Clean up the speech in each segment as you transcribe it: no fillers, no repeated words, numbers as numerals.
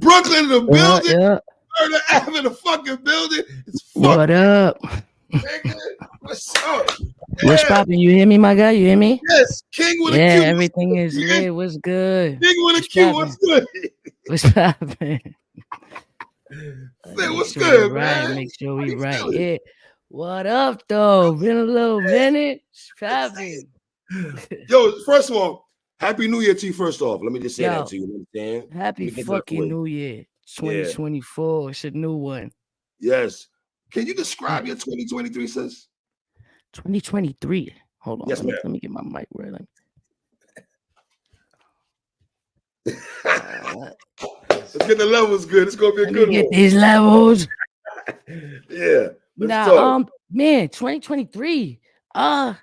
Brooklyn in the building. Yeah. Murder Ave in the fucking building. It's What up? nigga. What's up? What's poppin'? You hear me, my guy? You hear me? Yes, King with a Yeah, Q. everything is lit. What's good? King with a What's Q. What's good? What's poppin'? Man, what's Sure we good, right. man? Make sure How we you right. feeling? Yeah. What up, though? Been a little minute. What's poppin'? Yo, first of all, Happy New Year to you. First off, let me just say that to you. You know what I'm saying? Happy fucking New Year, 2024. It's a new one. Yes. Can you describe your 2023, sis? 2023. Hold on. Yes, Let me get my mic right. Let's get the levels good. It's gonna be a good one. Get these levels. Yeah. Let's talk. Man, 2023. Lot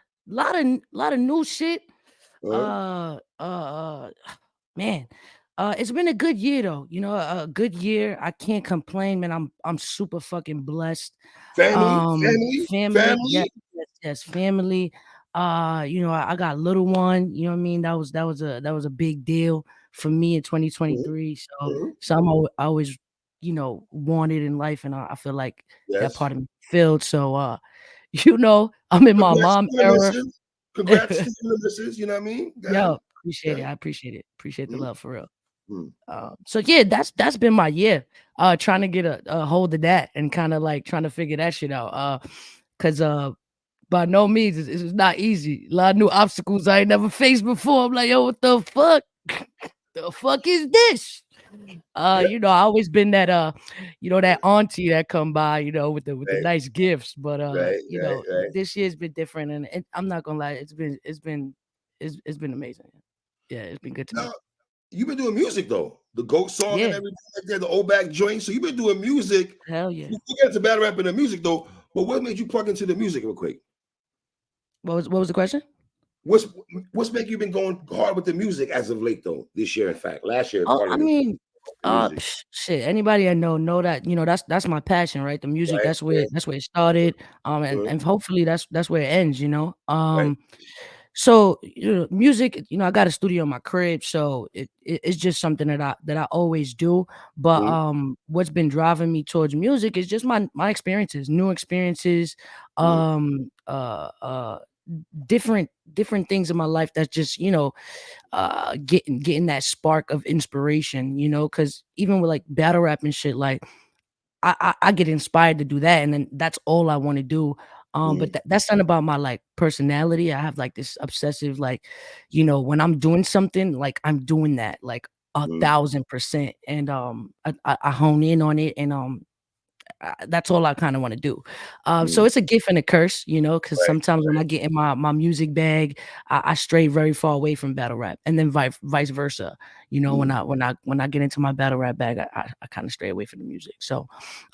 of new shit. Man. It's been a good year though. You know, a good year. I can't complain, man. I'm super fucking blessed. Family. Yes, family. You know, I got a little one, you know what I mean? That was a big deal for me in 2023. So I'm always, you know, wanted in life, and I feel like that part of me filled. So you know, I'm in my mom era. Congrats to the missus, you know what I mean? Yo, appreciate it. I appreciate it. Appreciate the love for real. So yeah, that's been my year. Trying to get a hold of that and kind of like trying to figure that shit out. Cause by no means it's not easy. A lot of new obstacles I ain't never faced before. I'm like, yo, what the fuck? The fuck is this? You know, I always been that you know, that auntie that come by, you know, with the nice gifts. But you know, this year's been different, and I'm not gonna lie, it's been amazing. Yeah, it's been good to me. You've been doing music though, the GOAT song and everything like that, the old back joint. So you've been doing music. Hell yeah. You get into battle rap and the music though, but what made you plug into the music real quick? What was the question? What's making you been going hard with the music as of late though? This year, in fact, last year. I mean, shit. Anybody I know that, you know, that's my passion, right? The music. That's where it started. And hopefully that's where it ends. You know. So, you know, music, you know, I got a studio in my crib, so it's just something that I always do. But what's been driving me towards music is just my experiences, new experiences, different things in my life that's just, you know, getting that spark of inspiration, you know, because even with like battle rap and shit, like I get inspired to do that, and then that's all I want to do. But that's not about my like personality. I have like this obsessive, like, you know, when I'm doing something, like I'm doing that like 1,000%, and I hone in on it, and that's all I kind of want to do. So it's a gift and a curse, you know, because sometimes when I get in my music bag, I stray very far away from battle rap, and then vice versa. You know, when I get into my battle rap bag, I kind of stray away from the music. So,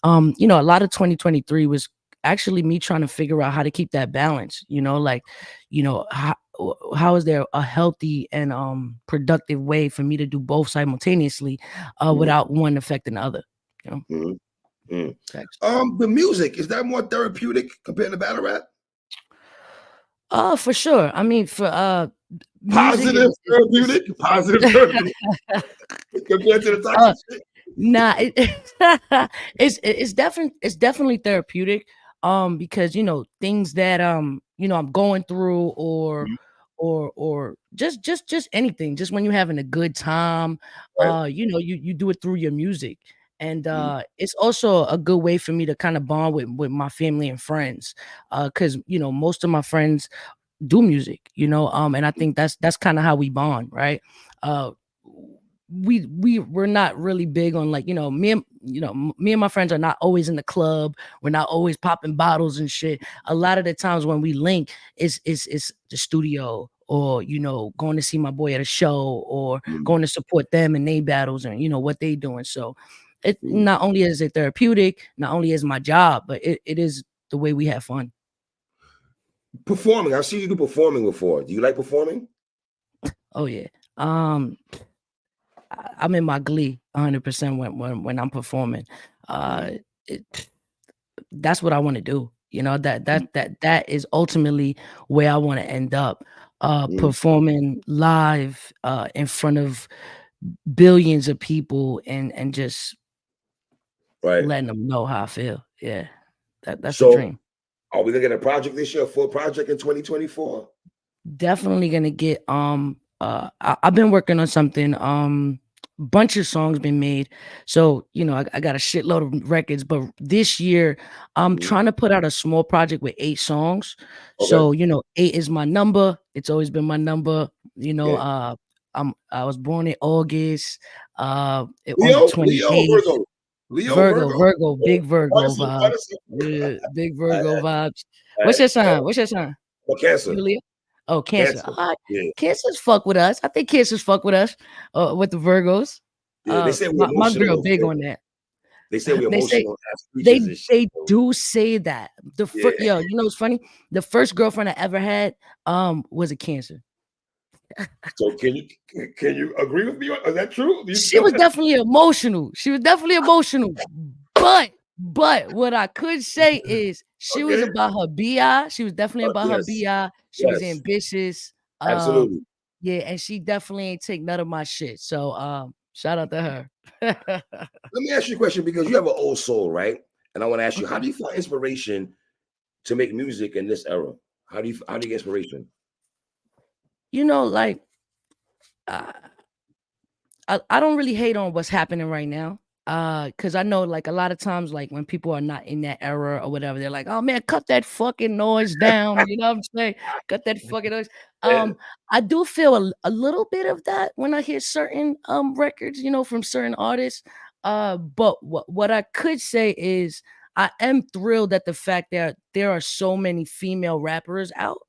you know, a lot of 2023 was actually me trying to figure out how to keep that balance. You know, like, you know, how is there a healthy and productive way for me to do both simultaneously, without one affecting the other? You know. The music, is that more therapeutic compared to battle rap? For sure. I mean, for positive therapeutic compared to the toxic shit. Nah, it's definitely therapeutic. Because, you know, things that you know, I'm going through, or just anything, just when you're having a good time, you know, you do it through your music. And it's also a good way for me to kind of bond with my family and friends, because, you know, most of my friends do music, you know, and I think that's kind of how we bond, right? We're not really big on, like, you know, me and my friends are not always in the club. We're not always popping bottles and shit. A lot of the times when we link, it's the studio, or, you know, going to see my boy at a show, or going to support them in their battles, and, you know, what they doing. So it not only is it therapeutic, not only is my job, but it is the way we have fun. Performing, I've seen you do performing before. Do you like performing? Oh yeah. I'm in my glee 100% when I'm performing. That's what I want to do. You know, that is ultimately where I want to end up. Performing live in front of billions of people and just Right. letting them know how I feel. Yeah, that's the So dream. are we gonna get a project this year, a full project in 2024? Definitely gonna get I've been working on something. Bunch of songs been made. So, I got a shitload of records, but this year I'm Mhm. trying to put out a small project with 8 songs. Okay. So, 8 is my number. It's always been my number. You know, Yeah. uh I was born in August, on the Leo, 28th. Virgo. Leo, Virgo, Virgo. Virgo, Yeah. big Virgo Partisan, vibes. partisan. Yeah, big All right, Virgo vibes. all What's right. your sign? What's your sign? Well, Cancer. You Leo? Oh, Cancer. Cancer. All right. Yeah. Cancers fuck with us. I think Cancers fuck with us, with the Virgos. Yeah. They say we're My girl emotional. big on that. They say we're They say emotional as they creatures and shit. they So, do say that. yeah. Yo, what's funny? The first girlfriend I ever had was a Cancer. So can you agree with me? Is that true? Do you She feel was that? definitely emotional. She was definitely emotional. But what I could say is she was Okay. about her BI. She was definitely about her Yes. BI. She was Yes. ambitious. Absolutely. Yeah, and she definitely ain't take none of my shit. So shout out to her. Let me ask you a question because you have an old soul, right? And I want to ask you, how Okay. do you find inspiration to make music in this era? How do you get inspiration? Like uh, I don't really hate on what's happening right now. Cause I know like a lot of times, like when people are not in that era or whatever, they're like, oh man, cut that fucking noise down. You know what I'm saying? Cut that fucking noise. Yeah. I do feel a little bit of that when I hear certain records, from certain artists. But what I could say is I am thrilled at the fact that there are so many female rappers out.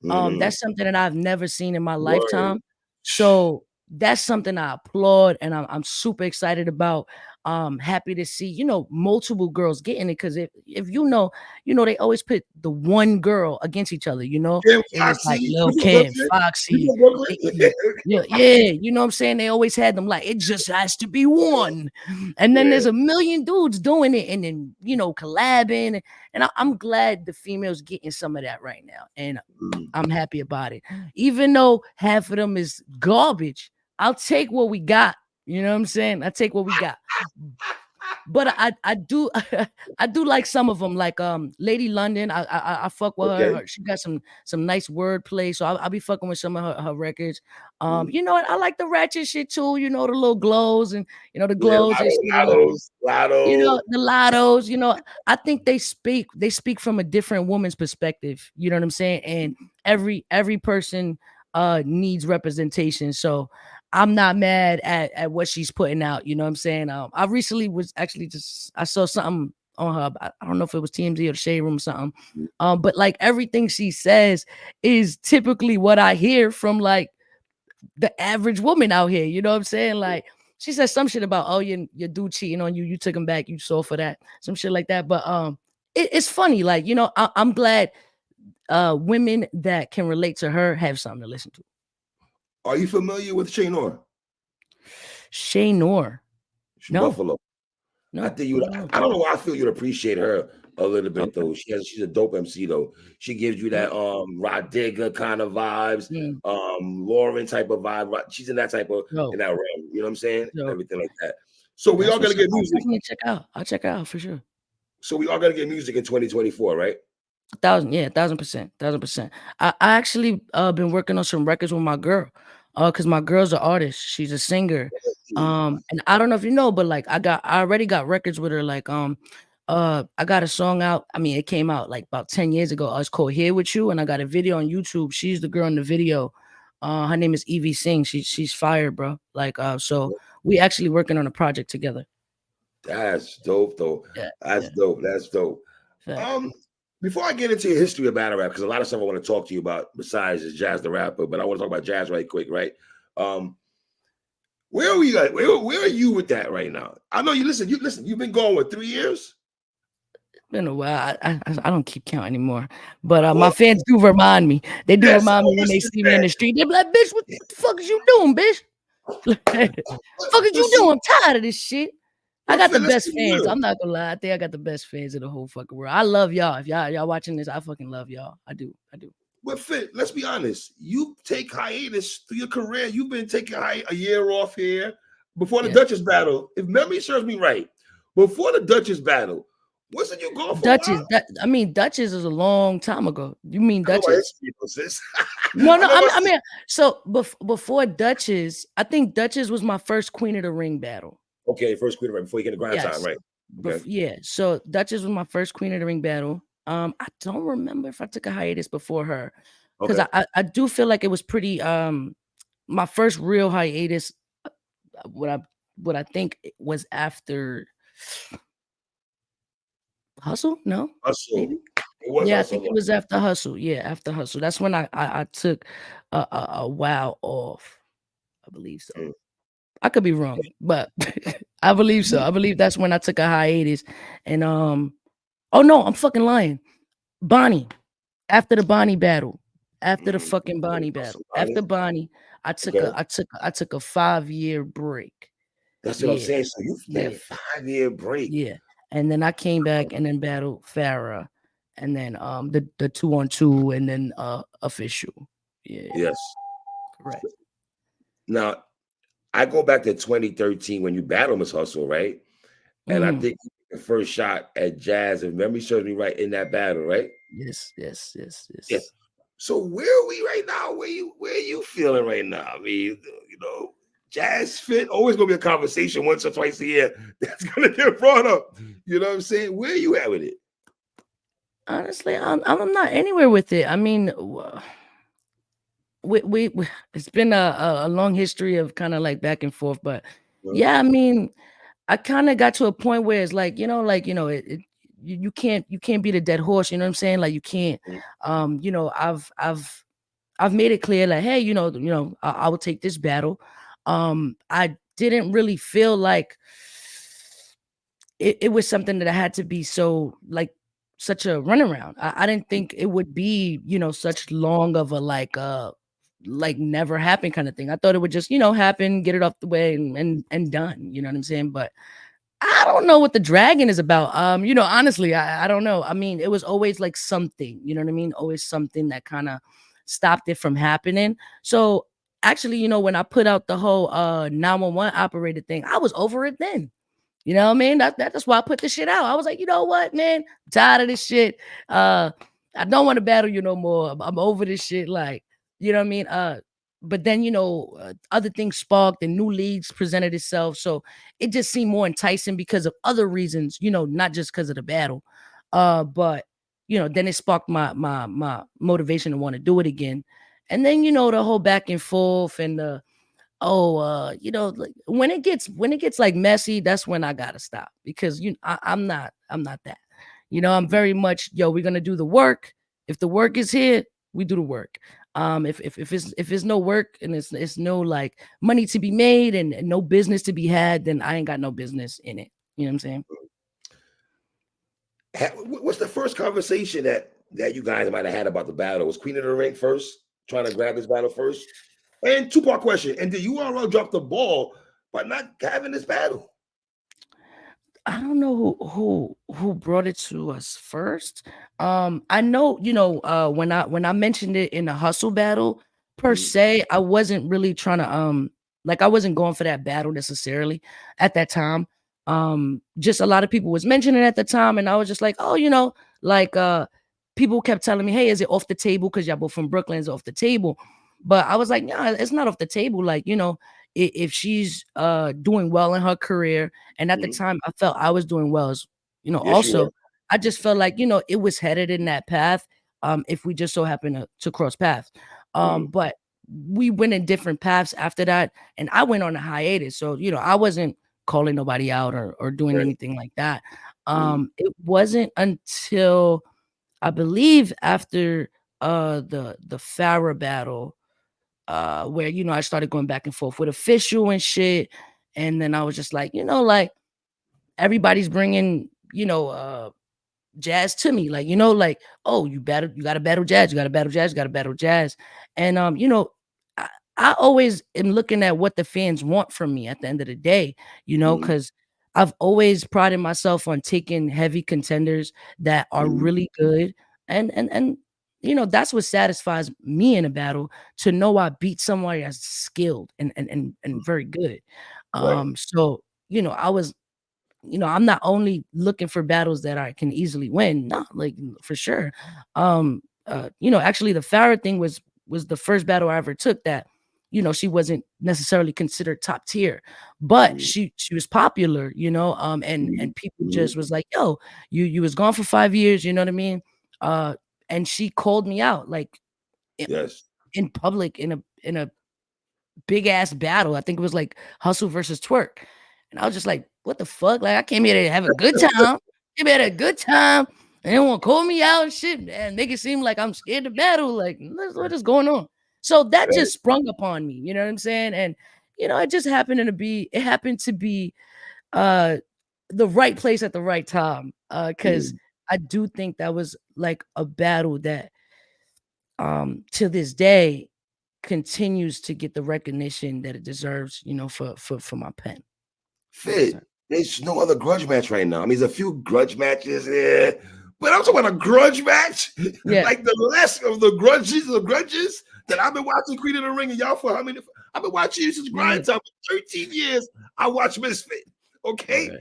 Mhm. That's something that I've never seen in my Word. lifetime. So that's something I applaud and I'm super excited about. Happy to see, multiple girls getting it. Cause if they always put the one girl against each other, Kim It was like Foxy. Lil You from Kim, Brooklyn? You Foxy, from Brooklyn? Nicki. Yeah, yeah, you know what I'm saying? They always had them like it just has to be one. And then Yeah. there's a million dudes doing it and then, collabing. And I'm glad the females getting some of that right now. And Mhm. I'm happy about it. Even though half of them is garbage, I'll take what we got. You know what I'm saying? I take what we got. But I do I do like some of them, like Lady London. I fuck with her. Okay. She got some nice wordplay, so I'll be fucking with some of her records. Mhm. You know what? I like the ratchet shit too. The little glows and the Yeah, glows and shit. Lotto. The lottos, I think they speak from a different woman's perspective. You know what I'm saying? And every person needs representation. So I'm not mad at what she's putting out. You know what I'm saying? I recently was actually I saw something on her. I don't know if it was TMZ or the Shade Room or something. But like everything she says is typically what I hear from like the average woman out here. You know what I'm saying? Like she said some shit about, oh, your dude cheating on you. You took him back. You saw for that. Some shit like that. But it's funny. Like, I'm glad women that can relate to her have something to listen to. Are you familiar with Shay Nor? Shay Nor. She's from No, Buffalo. I no, think you. no. I don't know why I feel you'd appreciate her a little bit Okay. though. She's a dope MC though. She gives you that Rod Digger kind of vibes, Mm, Lauren type of vibe. She's in that type of in dope, that realm. You know what I'm saying? dope. Everything like that. So we That's are gonna what's up. get I'll music. definitely check out. I'll check it out for sure. So we are gonna get music in 2024, right? 1,000, yeah, 1,000%, 1,000%. I actually been working on some records with my girl, cause my girl's an artist. She's a singer, and I don't know if you know, but like I already got records with her. Like I got a song out. I mean, it came out like about 10 years ago. It's called "Here with You," and I got a video on YouTube. She's the girl in the video. Her name is Evie Singh. She's fire, bro. Like so we actually working on a project together. That's dope though. Yeah, That's yeah. dope. That's dope. Facts. Um, Before I get into your history of battle rap, because a lot of stuff I want to talk to you about besides is Jazz the rapper, but I want to talk about Jazz right quick, right? Um, where are we at? Where are you with that right now? I know you listen. You've been going with 3 years. Been a while. I don't keep count anymore. But my Well, fans do remind me. They do yes, remind I me when they understand see me in that. the street. They be like, "Bitch, what the fuck is you doing, bitch? But, Fuck is but you see, doing? I'm tired of this shit." I but got the Phil, let's best be fans. real. I'm not gonna lie. I think I got the best fans in the whole fucking world. I love y'all. If y'all watching this, I fucking love y'all. I do. I do. But Fit, let's be honest. You take hiatus through your career. You've been taking a year off here before the Yeah. Duchess battle. If memory serves me right, before the Duchess battle, wasn't you gone for a while? Duchess, Duchess is a long time ago. You mean I know my Duchess? history, though, sis. No, I no, know my. I mean, so before Duchess, I think Duchess was my first Queen of the Ring battle. Okay, first queen right before you get the grind time, Yes. right? Okay, Yeah. So Duchess was my first Queen of the Ring battle. I don't remember if I took a hiatus before her because okay. I do feel like it was pretty my first real hiatus. What I what I think it was after Hustle? No, Hustle. maybe. It was Yeah, I think hustle. it was after Hustle. Yeah, after Hustle. That's when I took a while off. I believe so. Mm. I could be wrong, but I believe so. I believe that's when I took a hiatus. And oh no, I'm fucking lying. Bonnie, after the Bonnie battle, after the fucking Okay, Bonnie hustle, battle, after Bonnie. Bonnie, Okay, I took a 5-year break. that's what I'm Yeah, saying. So you had a yeah, 5-year break. yeah. And then I came back and then battled Farah, and then the 2-on-2, and then official. Yeah, Yes. correct. Now I go back to 2013 when you battled Miss Hustle, right? And I Hmm. think the first shot at Jazz, if memory serves me right, in that battle, right? Yes, yes, yes, Yeah. yes. So where are we right now? Where are you feeling right now? I mean, Jazz Fit always gonna be a conversation once or twice a year that's gonna get brought up. You know what I'm saying? Where are you at with it? Honestly, I'm not anywhere with it. I mean, it's been a long history of kind of like back and forth, but Huh? yeah, I mean, I kind of got to a point where it's like, you can't beat a dead horse. You know what I'm saying? Like you can't. Mm, I've made it clear, like, hey, I will take this battle. I didn't really feel like it was something that I had to be so like such a runaround. I didn't think it would be, such long of a like never happen kind of thing. I thought it would just, happen, get it off the way and done. You know what I'm saying? But I don't know what the dragon is about. Honestly, I don't know. I mean, it was always like something, you know what I mean? Always something that kind of stopped it from happening. So actually, when I put out the whole 911 operated thing, I was over it then. You know what I mean? That's why I put this shit out. I was like, you know what, man? I'm tired of this shit. I don't want to battle you no more. I'm over this shit. Like, you know what I mean? But then other things sparked and new leagues presented itself. So it just seemed more enticing because of other reasons, not just because of the battle. But then it sparked my motivation to want to do it again. And then, the whole back and forth and like when it gets like messy, that's when I gotta stop because I'm not that. I'm very much, we're gonna do the work. If the work is here, we do the work. If it's no work and it's no like money to be made and no business to be had, then I ain't got no business in it. You know what I'm saying? What's the first conversation that you guys might have had about the battle? Was Queen of the Ring first, trying to grab this battle first? And two-part question. And did you all drop the ball by not having this battle? I don't know who brought it to us first. I know, when I mentioned it in the hustle battle per Mm, se, I wasn't really trying to like I wasn't going for that battle necessarily at that time. Just a lot of people was mentioning it at the time, and I was just like, oh, like people kept telling me, hey, is it off the table? Because y'all both from Brooklyn, is it off the table? But I was like, no, it's not off the table. Like, if she's doing well in her career, and at the mm. time I felt I was doing well as Yes, you were. also I just felt like it was headed in that path, if we just so happen to cross paths. Mm, But we went in different paths after that, and I went on a hiatus, so I wasn't calling nobody out or doing right. anything like that. Mm, It wasn't until I believe after the Farah battle, where I started going back and forth with official and shit, and then I was just like, like everybody's bringing Jazz to me, like like, oh, you got to battle Jazz, you got to battle Jazz, you got to battle Jazz, and I, I always am looking at what the fans want from me at the end of the day, mm, because I've always prided myself on taking heavy contenders that are mm. really good, and that's what satisfies me in a battle, to know I beat somebody that's skilled and very good. Right. So, I was, I'm not only looking for battles that I can easily win, not like for sure. Actually the Farah thing was the first battle I ever took that, she wasn't necessarily considered top tier, but Mm, she was popular, mm, and people mm. just was like, yo, you was gone for 5 years, you know what I mean? Uh, and she called me out like in, Yes. in public in a big ass battle. I think it was like Hustle versus Twerk. And I was just like, what the fuck? Like, I came here to have a good time. Came here to have a good time. And they want to call me out and shit and make it seem like I'm scared to battle. Like, what is going on? So that Right. just sprung upon me. You know what I'm saying? And it just happened to be uh the right place at the right time. Because Mm. I do think that was like a battle that to this day continues to get the recognition that it deserves, for my pen. Yes, Fit. sir. There's no other grudge match right now. I mean, there's a few grudge matches there, but I'm talking about a grudge match, Yeah. like the less of the grudges that I've been watching Queen of the Ring and y'all for how many? I've been watching you since grind Mhm. time for 13 years. I watch Misfit, okay, Okay.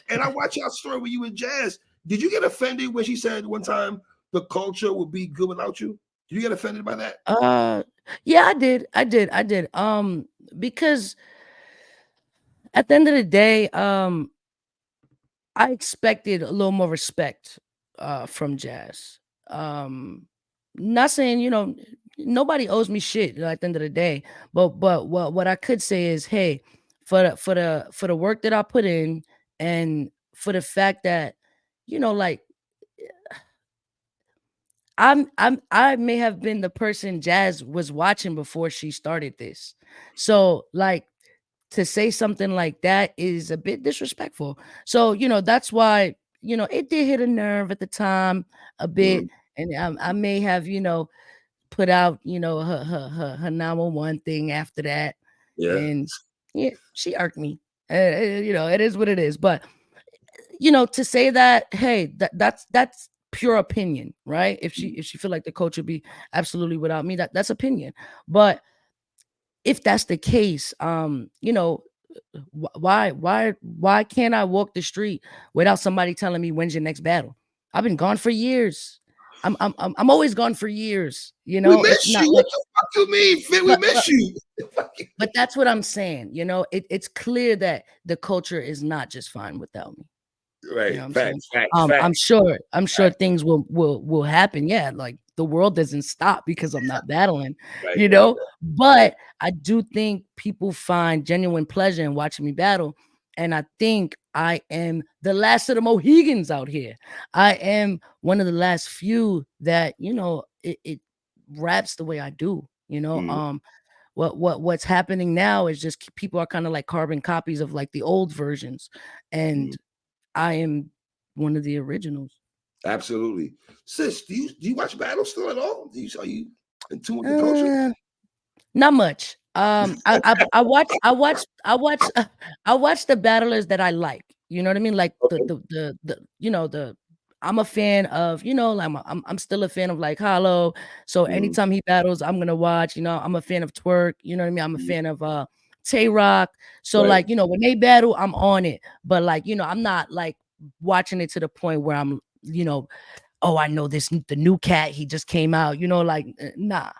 and I watch y'all story when you were Jazz. Did you get offended when she said one time the culture would be good without you? Did you get offended by that? Uh, yeah, I did. Because at the end of the day, I expected a little more respect, from Jazz. Um, Not saying, nobody owes me shit at the end of the day, but what I could say is, hey, for the work that I put in, and for the fact that, like I may have been the person Jazz was watching before she started this. So, like, to say something like that is a bit disrespectful. So, that's why, it did hit a nerve at the time a bit. Mm, And I may have, put out, her 911 thing after that. yeah. And yeah, she irked me. It is what it is. But to say that, hey, that's pure opinion, right? If she feel like the coach would be absolutely without me, that's opinion. But if that's the case, why can't I walk the street without somebody telling me when's your next battle? I've been gone for years. I'm always gone for years. We It's miss you. not What like, the fuck you mean, Fit? We but miss but you. but that's what I'm saying. It's clear that the culture is not just fine without me. You know what Right. I'm saying? Facts. Facts. I'm Facts. sure Facts. things will happen. Yeah, like the world doesn't stop because I'm not battling, Right. Right. Right. but I do think people find genuine pleasure in watching me battle. And I think I am the last of the Mohegans out here. I am one of the last few that, it raps the way I do, Mm, what's happening now is just people are kind of like carbon copies of like the old versions. mm. And I am one of the originals. Absolutely. Sis, do you watch battle still at all? Are you in tune with the culture? Uh, Not much. I watch the battlers that I like. You know what I mean? Like Okay. the I'm a fan of, like I'm still a fan of like Hollow. So Mm, anytime he battles, I'm gonna watch. I'm a fan of Twerk. You know what I mean? I'm a mm. fan of Tay Rock. So Right. like, when they battle, I'm on it. But like, I'm not like watching it to the point where I'm, oh, I know the new cat, he just came out, like, nah.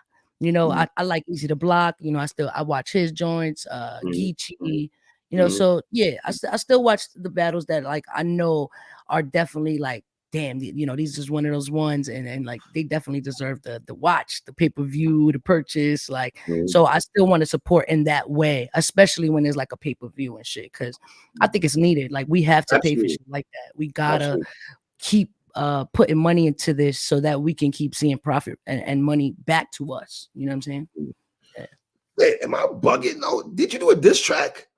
Mm, I like Easy to Block, I watch his joints, mm, mm, Geechee, mm, so yeah, I still watch the battles that like I know are definitely like, damn, these is one of those ones, and like they definitely deserve the watch, the pay-per-view, the purchase, like, mm. so I still want to support in that way, especially when there's like a pay-per-view and shit, because I think it's needed. Like we have to pay for Absolutely. shit like that. We gotta Absolutely. keep putting money into this so that we can keep seeing profit and money back to us. You know what I'm saying? Mm. Yeah. Wait, am I bugging? No. Did you do a diss track?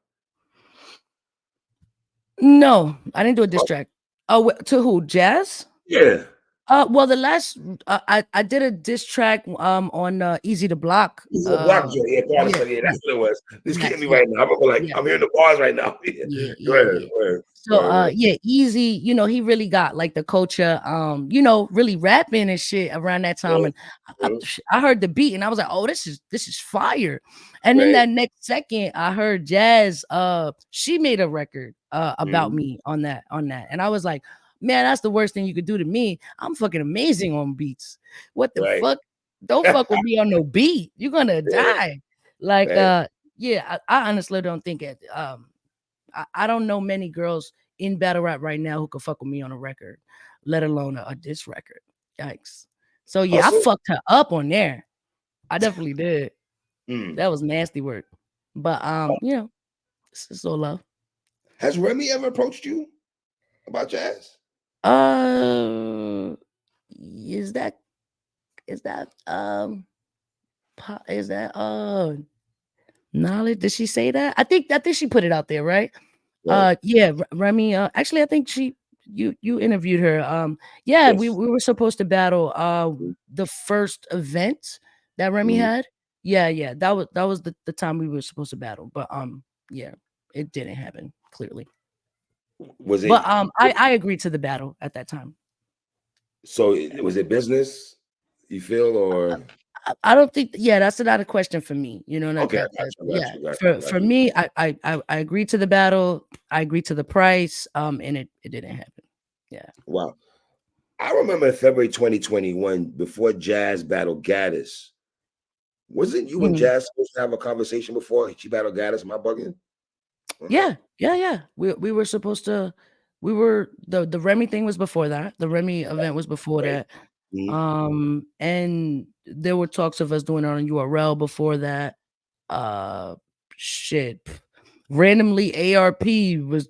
No, I didn't do a diss Oh, track. Oh, to who? Jazz? yeah. Well, the last I did a diss track on Easy to Block. This is a block joint. Yeah, Yeah, yeah, yeah, that's what it was. This getting yes, me yeah, right now. I'm like, yeah, I'm hearing the bars right now. Yeah. yeah, Go yeah, ahead. yeah. Go ahead. So, Right. yeah, Easy, he really got like the culture, really rapping and shit around that time. Right. And I heard the beat and I was like, oh, this is fire. And then Right. that next second, I heard Jazz, she made a record about Mhm. me on that. And I was like, man, that's the worst thing you could do to me. I'm fucking amazing on beats. What the Right. fuck? Don't fuck with me on no beat. You're gonna Yeah. die. Like, Right. yeah, I honestly don't think it. I don't know many girls in battle rap right now who could fuck with me on a record, let alone a diss record. Yikes. So yeah, I Hustle. fucked her up on there. I definitely did. Mm. That was nasty work. But it's all love. Has Remy ever approached you about Jazz? Uh is that is that is that knowledge? Did she say that? I think she put it out there, right? Right. Yeah, Remy, actually I think you interviewed her. Yeah, we Yes. we were supposed to battle Mm. the first event that Remy Mhm. had. Yeah, that was the time we were supposed to battle. But yeah, it didn't happen, clearly. Was But it I agreed to the battle at that time. was it business? You feel or I don't think yeah, that's not a question for me. You know, okay, I that got you, I got yeah. you, got you, For got for you. me, I agreed to the battle, I agreed to the price, and it didn't happen. Yeah. Wow. I remember in February 2021, before Jazz battled Gaddis. Wasn't you and Mhm. Jazz supposed to have a conversation before she battled Gaddis? Am I bugging on that? Yeah. We were supposed to the Remy thing was before that. The Remy event was before Right. that. Mhm. And there were talks of us doing it on URL before that. Uh shit. Randomly ARP was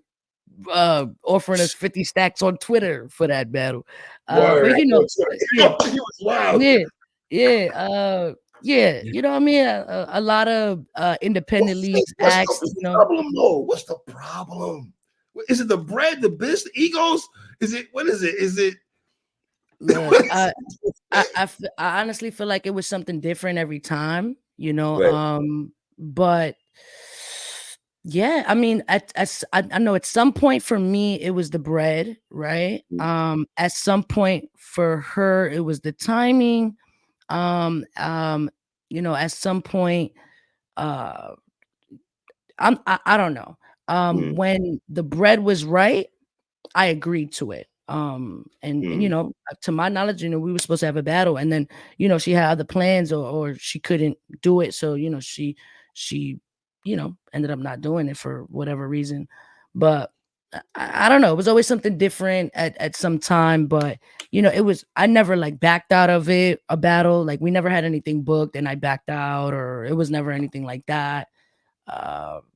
offering us 50 stacks on Twitter for that battle. Word. But yeah, He was wild. yeah, yeah, yeah, you know what I mean? A lot of independent leagues What's asked, the problem though? What's the problem? Is it the bread, the business, the egos? Is it what is it? Is it look, what is I honestly feel like it was something different every time, right? but yeah, I mean, I know at some point for me it was the bread, right? At some point for her it was the timing. Um, um, at some point, uh, I don't know. Mm, When the bread was right, I agreed to it. And mm, to my knowledge, we were supposed to have a battle, and then she had other plans, or she couldn't do it, so she ended up not doing it for whatever reason. But I don't know. It was always something different at some time, but it was I never like backed out of it a battle. Like we never had anything booked, and I backed out, or it was never anything like that.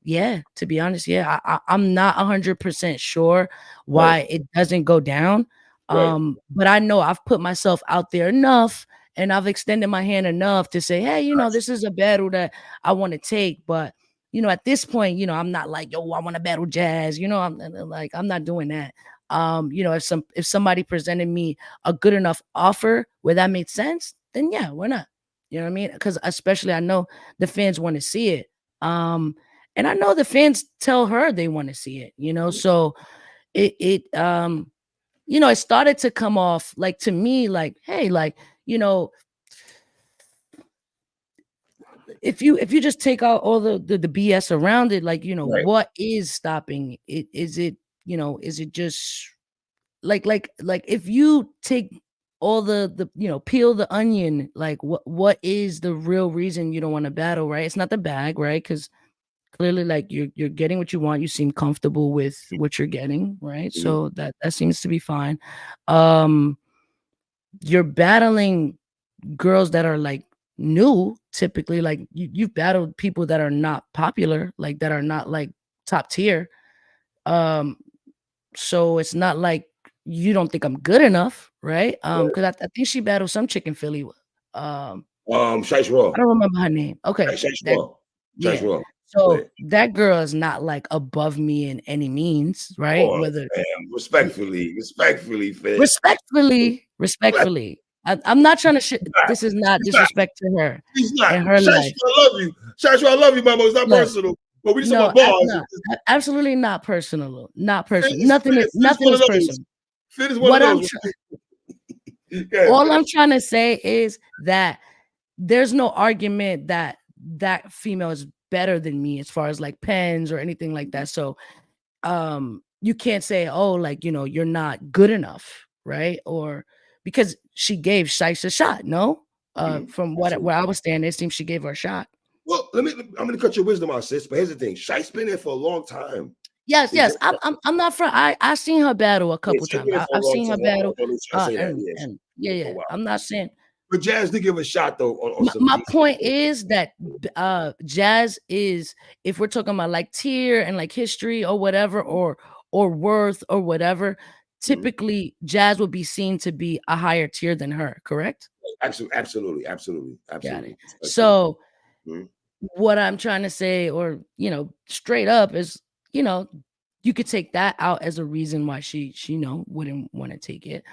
Yeah, to be honest, yeah, I'm not 100% sure right, why it doesn't go down. right. But I know I've put myself out there enough, and I've extended my hand enough to say, hey, this is a battle that I want to take. But at this point, I'm not like, yo, I want to battle Jazz. I'm not doing that. If somebody presented me a good enough offer where that made sense, then yeah, why not? You know what I mean? Because especially I know the fans want to see it. Um, and I know the fans tell her they want to see it, so it started to come off like to me, like, hey, like, if you just take out all the BS around it, like, Right. what is stopping it? Is it just like if you take all the peel the onion, like what is the real reason you don't want to battle, right? It's not the bag, right? Because clearly, like, you're getting what you want. You seem comfortable with what you're getting, right? Mhm. So that seems to be fine. Um, you're battling girls that are like new, typically. Like you've battled people that are not popular, like that are not like top tier. Um, so it's not like you don't think I'm good enough, right? Because I think she battled some chick in Philly. Shice Raw. I don't remember her name. Okay, Shice that Raw. Shice yeah. Raw. So Right. that girl is not like above me in any means, right? Oh, Whether fam. y- Respectfully, fam. respectfully, I'm not trying to Nah, this is not he's not. disrespect to her He's not. and her Shice life. Raw, I love you. Shice Raw, I love you, mama. It's not Look, personal. Well, we just talking No, about bars. no, absolutely not personal. Not Finn personal. is, Finn is, Finn is Nothing one of is those. personal. Finn is one of What I'm those. trying Go ahead, all finish. I'm trying to say is that there's no argument that that female is better than me as far as like pens or anything like that. So you can't say, oh, like, you're not good enough, right? Or because she gave Shice a shot. No, from where I was standing, it seems she gave her a shot. Well, I'm going to cut your wisdom out, sis. But here's the thing: Shite's been there for a long time. Yes, yes. I'm not from. I seen her battle a Yeah, couple she's times. been there for a I've long seen time. her battle, Let me try to say that. Yeah, she's and been yeah, there for a yeah. while. I'm not saying. But Jazz did give a shot though on some My decent point shit. is that jazz is, if we're talking about like tier and like history or whatever, or worth or whatever, typically jazz would be seen to be a higher tier than her, correct? Absolutely. Got it. Respectfully. So Mhm. what I'm trying to say, or straight up, is you could take that out as a reason why she wouldn't want to take it.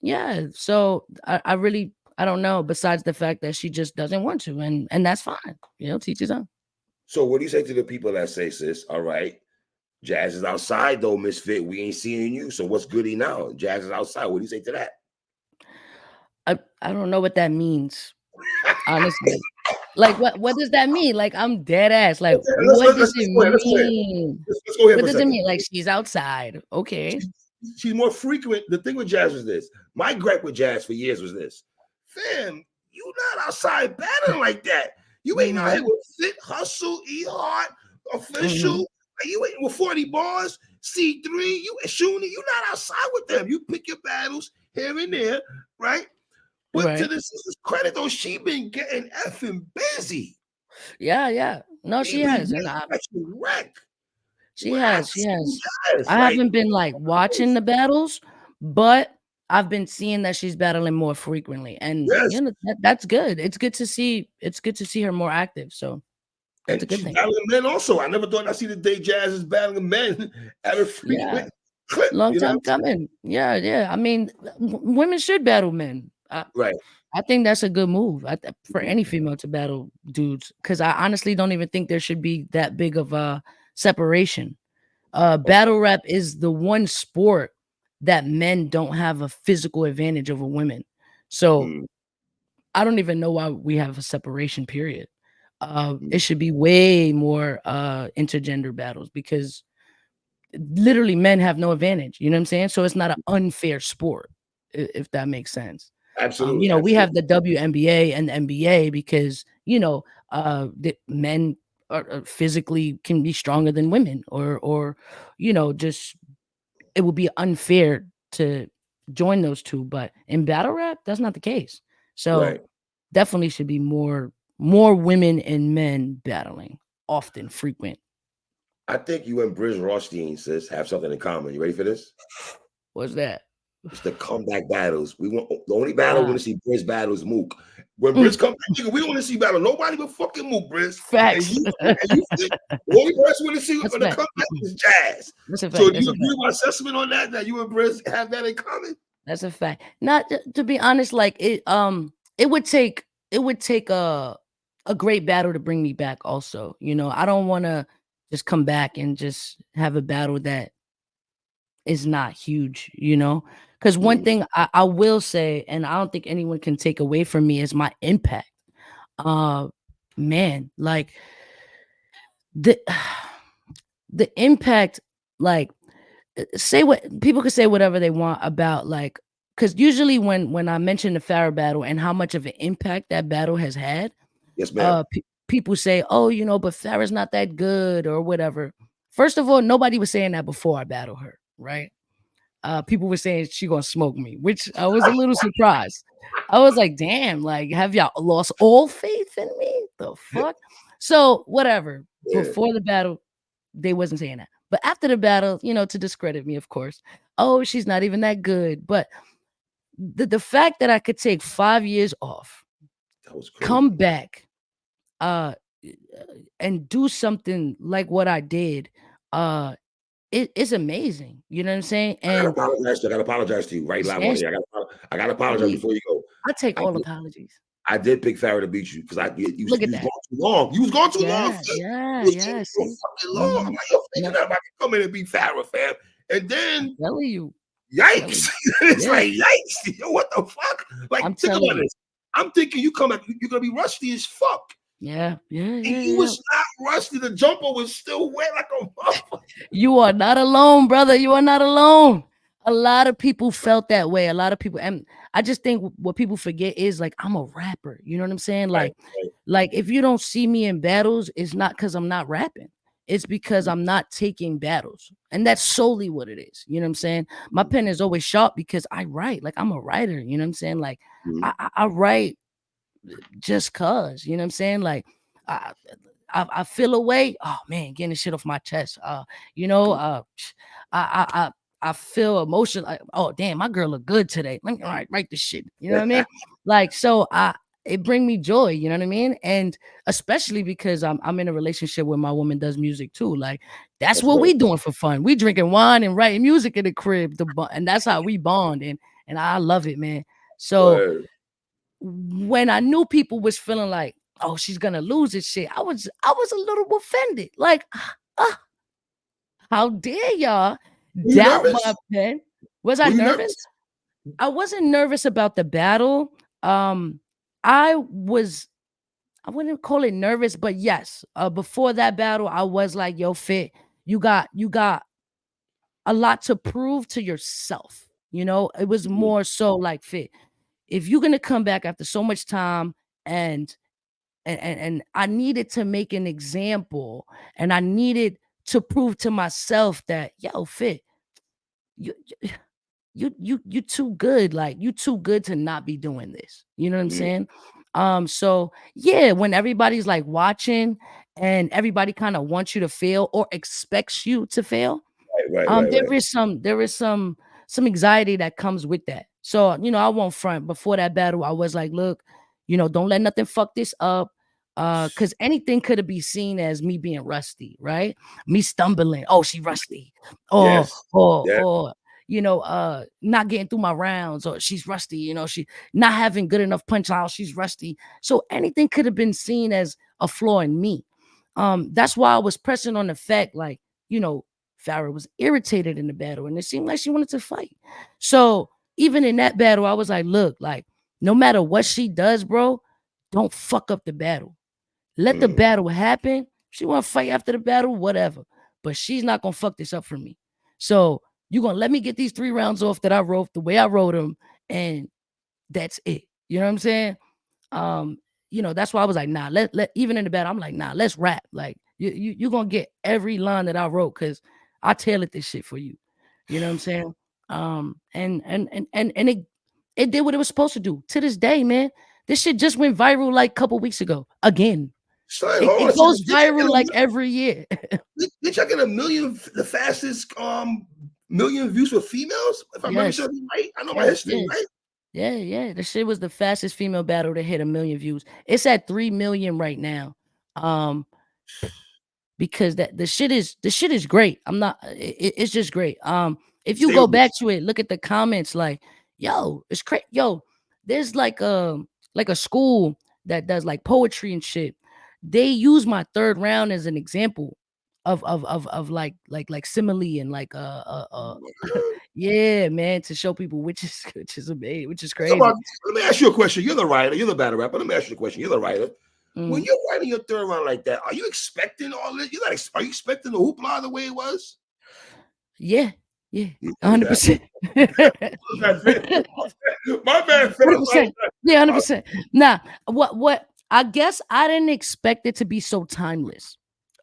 Yeah, so I really, I don't know, besides the fact that she just doesn't want to, and that's fine, teach his own. So what do you say to the people that say, sis, all right, Jazz is outside though, Misfit. We ain't seeing you. So what's goody now? Jazz is outside. What do you say to that? I don't know what that means, honestly. Like, what does that mean? Like, I'm dead ass. Like, Okay, what does let's it go ahead. Let's go ahead. mean? Let's go ahead What for a does it second. mean? Like, she's outside. Okay. She's more frequent. The thing with Jazz was this. My gripe with Jazz for years was this. Fam, you not outside battling like that. You ain't out Mm-hmm. here with Fit, Hustle, E Hart, Official. Mm-hmm. Like, you ain't with 40 bars, C3, you and Shuni. You not outside with them. You pick your battles here and there, right? But to Right. the sister's credit, though, she been getting effing busy. Yeah. No, she She been has, and wreck. she What I has, she see, has. Jazz, I like, haven't been like watching the battles, but I've been seeing that she's battling more frequently, and yes. that's good. It's good to see. It's good to see her more active. So that's a And good she's thing. battling men also. I never thought I'd see the day Jazz is battling men at a Yeah, frequent clip. long You know what time I'm saying? coming. Yeah. I mean, women should battle men. Right. I think that's a good move for Mhm. any female to battle dudes, because I honestly don't even think there should be that big of a separation. Okay. Battle rap is the one sport that men don't have a physical advantage over women. So Mm, I don't even know why we have a separation period. mm. It should be way more intergender battles, because literally men have no advantage. You know what I'm saying? So it's not an unfair sport, if that makes sense. Absolutely. We have Absolutely. the WNBA and the NBA because the men are physically can be stronger than women, or just it would be unfair to join those two. But in battle rap, that's not the case. So Right. definitely should be more women and men battling often, frequent. I think you and Briz Rothstein, sis, have something in common. You ready for this? What's that? It's the comeback battles. We want the only battle we Ah, want to see Briz battle is Mook. When mm, Briz come back, nigga, we don't want to see battle nobody but fucking Mook, Briz. And facts. you think the only person we want to see That's on a the fact. comeback is Jazz. That's a So fact. do That's you a agree fact. with my assessment on that? That you and Briz have that in common? That's a fact. Not to be honest, like it would take a great battle to bring me back also. I don't want to just come back and just have a battle that is not huge, because one Mm, thing I will say, and I don't think anyone can take away from me, is my impact. Uh Man, like the the impact, like say what people could say whatever they want about, like, because usually when I mention the Farah battle and how much of an impact that battle has had, yes, ma'am. people say, oh, but Farah's not that good or whatever. First of all, nobody was saying that before I battled her, right? People were saying she gonna smoke me, which I was a little surprised. I was like, damn, like, have y'all lost all faith in me? The fuck? So whatever. Yeah. Before the battle, they wasn't saying that. But after the battle, to discredit me, of course. Oh, she's not even that good. But the fact that I could take 5 years off, That was come crazy. back, uh, and do something like what I did, uh, it's amazing. You know what I'm saying? I gotta And apologize to you. I gotta apologize to you right live on yes, here. I gotta apologize please, before you go. I take I all did, apologies. I did pick Farah to beat you because you Look at was that. going too long. You was going too long, Yeah, fam. yeah, You was taking yeah. so See, fucking long. I'm like, yo, fam, you're no, not about to come in and beat Farah, fam. And I'm then telling you, telling yikes. you. It's Yeah, like yikes. Yo, what the fuck? Like, I'm think telling about you. this. I'm thinking you're gonna be rusty as fuck. Yeah, yeah, And yeah, you yeah. was not rusty. The jumper was still wet like a motherfucker. You are not alone, brother. You are not alone. A lot of people felt that way. A lot of people, and I just think what people forget is like I'm a rapper. You know what I'm saying? Right, right. Like if you don't see me in battles, it's not because I'm not rapping. It's because I'm not taking battles, and that's solely what it is. You know what I'm saying? My pen is always sharp because I write. Like I'm a writer. You know what I'm saying? Like Mhm. I write just cause. You know what I'm saying? Like I, I feel a way. Oh man, getting the shit off my chest. You know, I I I I feel emotional. Like, oh damn, my girl look good today. Let me write this shit. You know what I mean? Like so, it bring me joy. You know what I mean? And especially because I'm in a relationship where my woman does music too. Like that's That's what we dope. doing for fun. We drinking wine and writing music in the crib. And that's how we bond. And I love it, man. So Word. when I knew people was feeling like, oh, she's gonna lose this shit, I was a little offended. Like, uh, how dare y'all Were you doubt my nervous? pen? Was I Were you nervous? nervous? I wasn't nervous about the battle. I was. I wouldn't call it nervous, but yes, before that battle, I was like, "Yo, Fit, you got a lot to prove to yourself." You know, it was Mhm. more so like, Fit, if you're gonna come back after so much time and and I needed to make an example and I needed to prove to myself that yo fit you you too good, like you too good to not be doing this, you know what I'm Mhm. saying? So yeah, when everybody's like watching and everybody kind of wants you to fail or expects you to fail, Right, right, right, right. there is some anxiety that comes with that. So, I won't front. Before that battle, I was like, look, don't let nothing fuck this up. Because anything could have been seen as me being rusty, right? Me stumbling. Oh, she rusty. Or Yes. or Yeah. or not getting through my rounds, or she's rusty, she not having good enough punch out, she's rusty. So anything could have been seen as a flaw in me. That's why I was pressing on the fact, like, you know, Farah was irritated in the battle and it seemed like she wanted to fight. So even in that battle, I was like, look, like, no matter what she does, bro, don't fuck up the battle. Let the Mhm. battle happen. She want to fight after the battle, whatever. But she's not gonna fuck this up for me. So you're gonna let me get these 3 rounds off that I wrote the way I wrote them, and that's it. You know what I'm saying? um that's why I was like, nah, let even in the battle, I'm like, nah, let's rap. Like you're gonna get every line that I wrote because I tailored this shit for you. You know what I'm saying? And it did what it was supposed to do. To this day, man, this shit just went viral like a couple weeks ago again. Son, it, hold on it a second. goes viral like every year. Did y'all get a million, the fastest million views for females? If I remember Yes, something right, I know my yes, history, yes. right? Yeah, yeah. The shit was the fastest female battle to hit 1 million views. It's at 3 million right now. Um, because the shit is great. I'm not it's just great. If you Stay go with me. back to it, look at the comments, like, yo, it's crazy. Yo, there's like a school that does like poetry and shit. They use my third round as an example of like simile and like yeah, man, to show people, which is amazing, which is So, crazy. let me ask you a question. You're the writer. You're the battle rapper. Let me ask you a question. You're the writer. When Mm, you're writing your third round like that, are you expecting all this? Are you expecting the hoopla the way it was? yeah, yeah, You think that? 100%. My bad, Phil. 100%. Yeah, 100%. Nah, what I guess I didn't expect it to be so timeless.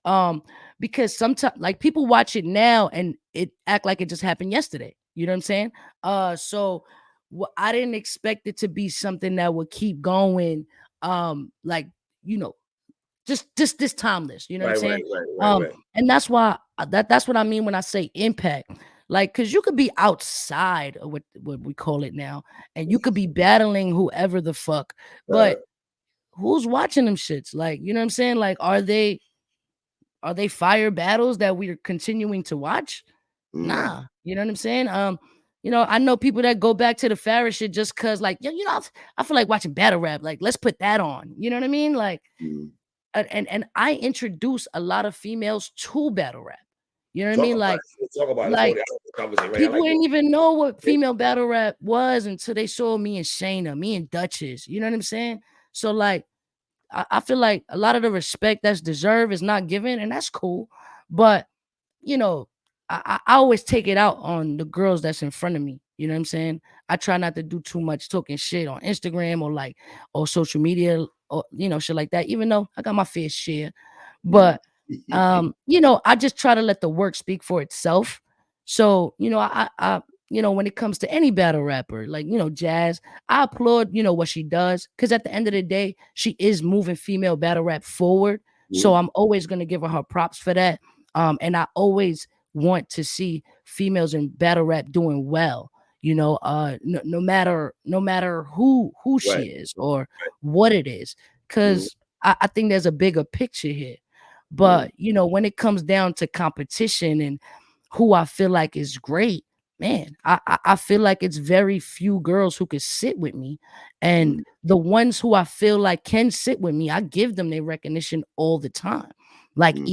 Um, because sometimes like people watch it now and it act like it just happened yesterday. You know what I'm saying? So I didn't expect it to be something that would keep going. Like, you know, just this timeless. You know what I'm Right, saying? right, right, right, right. And that's why that's what I mean when I say impact. Like, cause you could be outside of what we call it now, and you could be battling whoever the fuck, Uh, but who's watching them shits? Like, you know what I'm saying? Like, are they fire battles that we're continuing to watch? mm, Nah, you know what I'm saying? I know people that go back to the Farah shit just cause like, I feel like watching battle rap. Like, let's put that on. You know what I mean? Like, Mm. and I introduce a lot of females to battle rap. You know what I Talk mean? about it. Talk about it. Let's go Like there. Conversation, right? I people like didn't this. even know what female battle rap was until they saw me and Shayna, me and Duchess. You know what I'm saying? So like, I feel like a lot of the respect that's deserved is not given, and that's cool. But you know, I always take it out on the girls that's in front of me. You know what I'm saying? I try not to do too much talking shit on Instagram or social media or shit like that. Even though I got my fair share, Mm. but I just try to let the work speak for itself. So when it comes to any battle rapper, like Jazz, I applaud what she does because at the end of the day, she is moving female battle rap forward. So Mm. I'm always gonna give her props for that. And I always want to see females in battle rap doing well. No matter who she Right. is or what it is, Mm. because I think there's a bigger picture here. Mm. But when it comes down to competition and who I feel like is great, man, I feel like it's very few girls who could sit with me, and Mm. the ones who I feel like can sit with me, I give them their recognition all the time. Like Mm.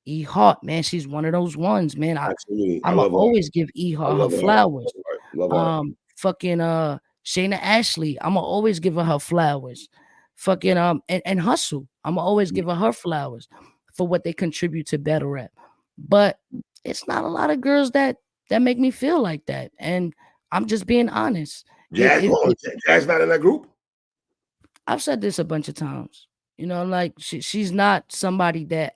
E Hart, man, she's one of those ones, man. Absolutely. I I'ma love her. always give E I Hart her love her. flowers. Love her. Fucking Shayna Ashley, I'ma always give her flowers. Fucking and Hustle, I'ma always give her flowers for what they contribute to battle rap. But it's not a lot of girls that make me feel like that, and I'm just being honest. If Jazz, if, hold on. if Jazz not in that group? I've said this a bunch of times. Like she's not somebody that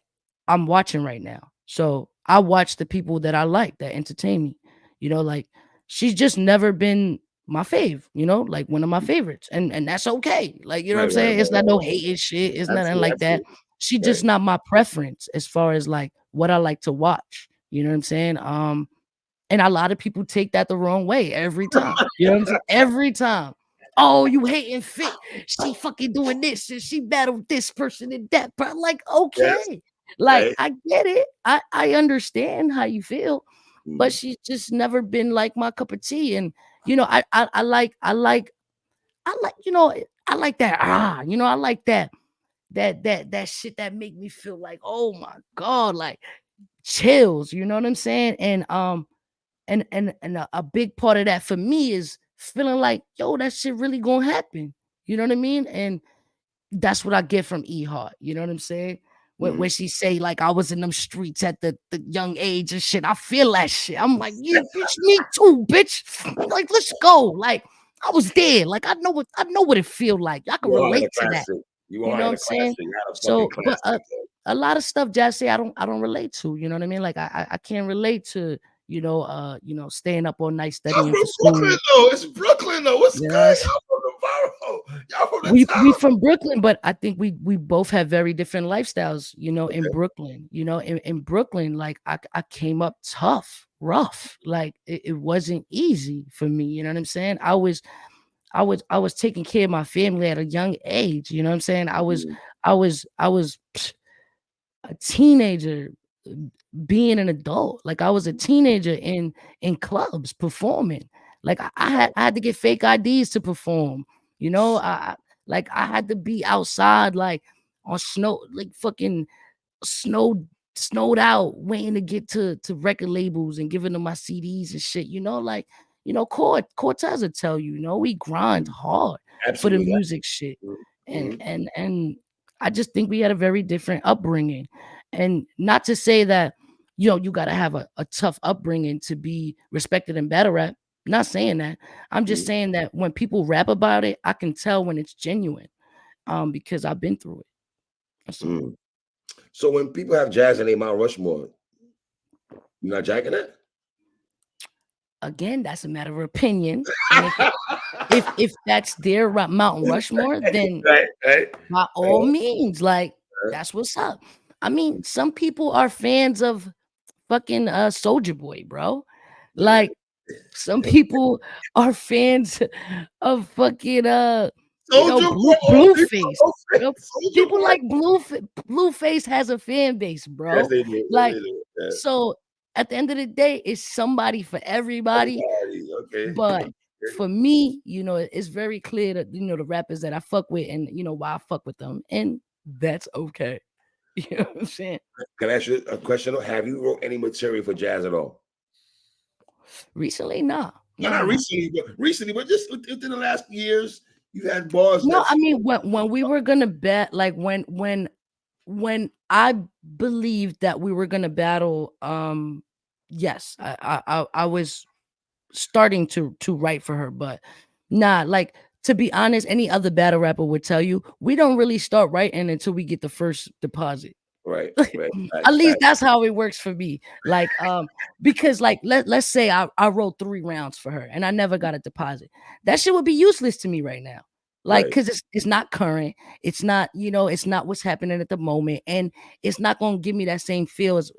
I'm watching right now. So I watch the people that I like that entertain me. Like she's just never been my fave, like one of my favorites. And that's okay. Like, you know what Right, I'm right, saying? It's right, not no right. hating shit. It's nothing Absolutely, like that. absolutely. She Right. just not my preference as far as like what I like to watch. You know what I'm saying? And a lot of people take that the wrong way every time. You know what I'm saying? Every time. Oh, you hating Fit. She fucking doing this and she battled this person and that. But like, Yes. okay. Like, Right. I get it. I understand how you feel, but Mm. she's just never been like my cup of tea. And I like that. I like that shit that make me feel like, oh my God, like chills. You know what I'm saying? And a big part of that for me is feeling like, yo, that shit really gonna happen. You know what I mean? And that's what I get from E Heart. You know what I'm saying? When Mm. she say like I was in them streets at the young age and shit, I feel that shit. I'm like, yeah, bitch, me too, bitch. Like, let's go. Like, I was there. Like, I know what it feel like. I can You are in a relate to that. classic. You You are know what in I'm a saying? classic. You had a fucking So, but classic. a lot of stuff Jazz say I don't relate to. You know what I mean? Like I can't relate to staying up all night Y'all studying from for Brooklyn school. though. It's Brooklyn though. What's good? Yes, Y'all from the borough. Y'all from the we town. from Brooklyn, but I think we both have very different lifestyles. In Okay. Brooklyn, in Brooklyn, like I came up tough, rough. Like it wasn't easy for me. You know what I'm saying? I was taking care of my family at a young age. You know what I'm saying? Mm. I was a teenager being an adult. Like I was a teenager in clubs performing. Like I had to get fake IDs to perform. Like I had to be outside like on snow, like fucking snowed out, waiting to get to record labels and giving them my CDs and shit. Like Cortez will tell you, we grind hard for the Absolutely. music shit, and Mm. and and I just think we had a very different upbringing, and not to say that you got to have a tough upbringing to be respected in battle rap. Not saying that. I'm just Mm. saying that when people rap about it, I can tell when it's genuine, because I've been through it. That's all. Mm. So when people have Jazz and they Mount Rushmore, you're not jacking it? Again, that's a matter of opinion, and if that's their Mountain Rushmore, then Right, right. by all means, like that's what's up. I mean, some people are fans of fucking Soldier Boy, bro. Like some people are fans of fucking Soldier Boy. Blueface. Soldier People Boy. like Blueface has a fan base, Yes, bro. they do. Yes, Like they do. Yeah. so at the end of the day, it's somebody for everybody. Everybody, okay. But for me, it's very clear that the rappers that I fuck with and why I fuck with them, and that's okay. You know what I'm saying? Can I ask you a question? Have you wrote any material for Jazz at all? Recently, nah, No, nah, not nah. recently, but just within the last years, you've had bars No, that's I mean when we were gonna bet, like when I believed that we were gonna battle, yes, I was starting to write for her, but nah, like to be honest, any other battle rapper would tell you we don't really start writing until we get the first deposit. right, right. At Facts, least facts. that's how it works for me. Like, because like let's say I wrote 3 rounds for her and I never got a deposit. That shit would be useless to me right now. Like, Right. cause it's not current, it's not, it's not what's happening at the moment, and it's not gonna give me that same feel as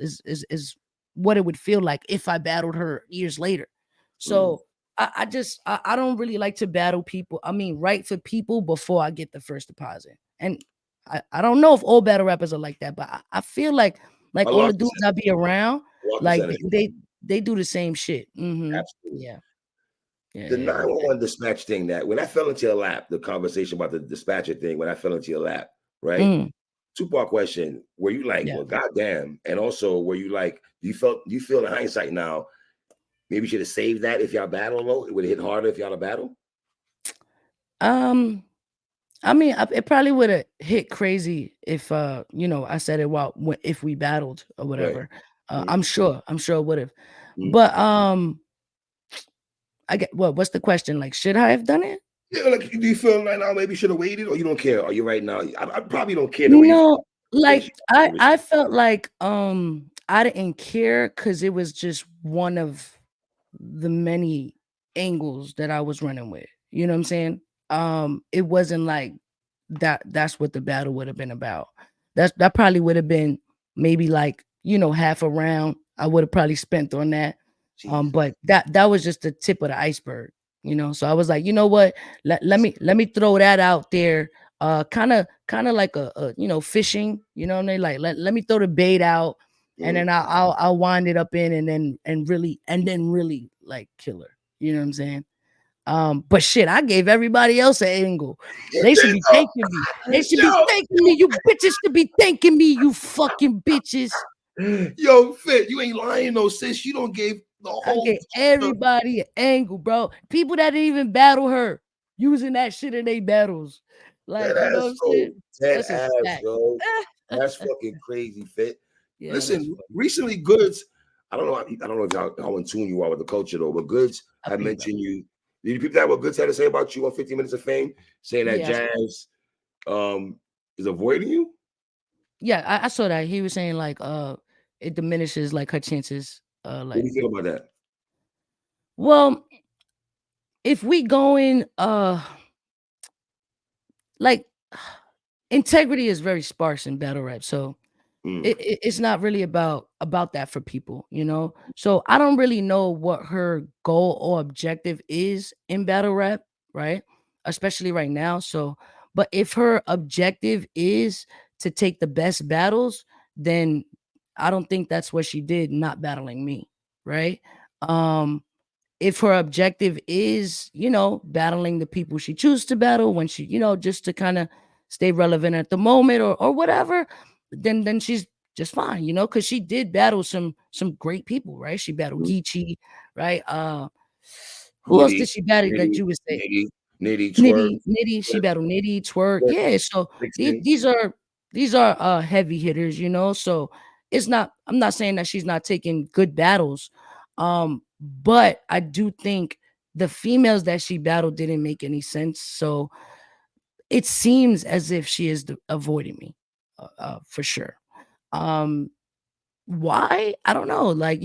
what it would feel like if I battled her years later. Mm. So I don't really like to battle people. I mean, write for people before I get the first deposit. And I don't know if all battle rappers are like that, but I feel like A all large the dudes percentage. I be around, A large like percentage. they do the same shit. Absolutely. Yeah. Yeah, The yeah, yeah. 911 dispatch thing, that when I fell into your lap, the conversation about the dispatcher thing, when I fell into your lap, right? Mhm. Two-part question. Were you like, Yeah. well, goddamn? And also, were you like, you feel in hindsight now, maybe you should have saved that if y'all battle low? It would have hit harder if y'all had battle? Um, I mean, it probably would have hit crazy if I said it while if we battled or Right. whatever. Mhm. I'm sure it would have. Mhm. But I get what's the question? Like, should I have done it? Yeah, like, do you feel right now maybe you should have waited, or you don't care? Are you right now? I probably don't care the way you No, feel. like Situation. I felt like I didn't care because it was just one of the many angles that I was running with. You know what I'm saying? It wasn't like that's what the battle would have been about. That probably would have been maybe like, half a round. I would have probably spent on that. Jeez. But that was just the tip of the iceberg. So I was like, you know what? Let me throw that out there. Kind of like a fishing, what I mean? Like let me throw the bait out, and Mm. then I'll wind it up in, and then really like kill her. You know what I'm saying? But shit, I gave everybody else an angle. They should be thanking me. They should be Yo, thanking me. You bitches should be thanking me, you fucking bitches. yo, Fit, you ain't lying though, sis. You don't gave the I whole gave everybody an angle, bro. People that didn't even battle her using that shit in their battles. dead Like, you know what ass I'm though. saying? Dead That's a ass, fact. yo. That's fucking crazy, Fit. Yeah, that's Listen, funny. recently, Goods. I don't know if how in tune you are with the culture though, but Goods I had peep. mentioned you. Did you people that what Goods had to say about you on 15 Minutes of Fame, saying that Yeah, Jazz um is avoiding you? yeah, I saw that. He was saying like it diminishes like her chances. What do Like, you feel about that? well, if we going like integrity is very sparse in battle rap. So Mm, it's not really about that for people. So I don't really know what her goal or objective is in battle rap, right? Especially right now. So, but if her objective is to take the best battles, then I don't think that's what she did not battling me, right? um if her objective is, battling the people she chooses to battle when she, just to kind of stay relevant at the moment or whatever, then she's just fine, because she did battle some great people, right? She battled mm. Geechee, right? Who else Nitty, did she battle that nitty, you would say? nitty, twerk, Nitty, she flip, battled Nitty, Twerk. flip, Yeah, so Vixen. these are heavy hitters. So I'm not saying that she's not taking good battles. But I do think the females that she battled didn't make any sense. So it seems as if she is avoiding me, for sure. Um, why? I don't know. Like,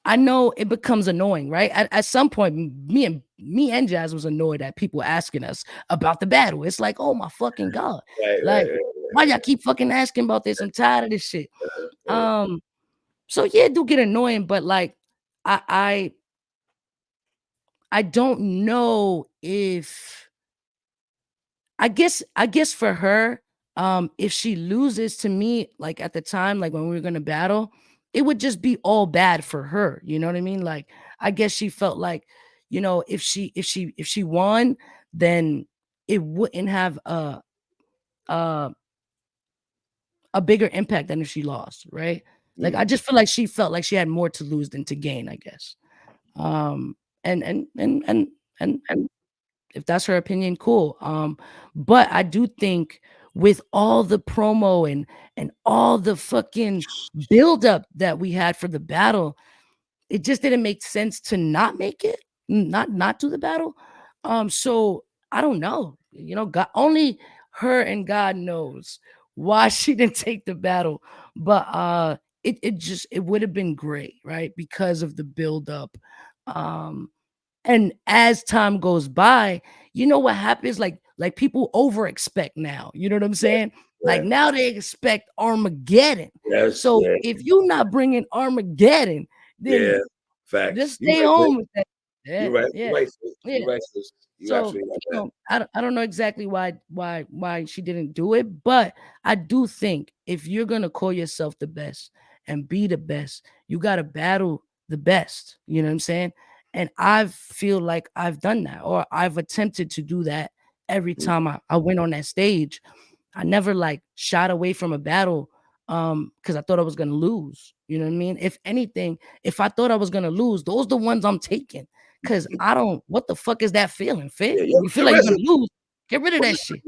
I know it becomes annoying, right? At some point, me and Jazz was annoyed at people asking us about the battle. It's like, oh my fucking god, Right, right, like why right, y'all keep fucking asking about this? I'm tired of this shit. right, right. Um, so yeah, it do get annoying, but like, I I I don't know if I guess for her, if she loses to me, like at the time, like when we were gonna battle, it would just be all bad for her. You know what I mean? Like, I guess she felt like, if she won, then it wouldn't have a a bigger impact than if she lost, right? Like, I Mm. just feel like she felt like she had more to lose than to gain, I guess. Um, and if that's her opinion, cool. But I do think with all the promo and all the fucking buildup that we had for the battle, it just didn't make sense to not make it, not do the battle. So I don't know. God, only her and God knows why she didn't take the battle. But it would have been great, right? Because of the buildup. Um, and as time goes by, you know what happens? Like people over expect now. You know what I'm saying? Like Yeah. now they expect Armageddon. Yes. So Yeah. if you're not bringing Armageddon, Yeah. then just Facts. You stay right, sis. home with that. You Yeah, right. You yeah, right, sis. yeah. You right, sis. You So, absolutely right that. I don't know exactly why she didn't do it, but I do think if you're gonna call yourself the best and be the best, you gotta battle the best. You know what I'm saying? And I feel like I've done that, or I've attempted to do that every Mm. time I went on that stage. I never like shied away from a battle because I thought I was gonna lose. You know what I mean? If anything, if I thought I was gonna lose, those the ones I'm taking. Cause I don't, what the fuck is that feeling, Fit? Yeah, You feel your like you're resume, gonna lose, get rid of but that shit.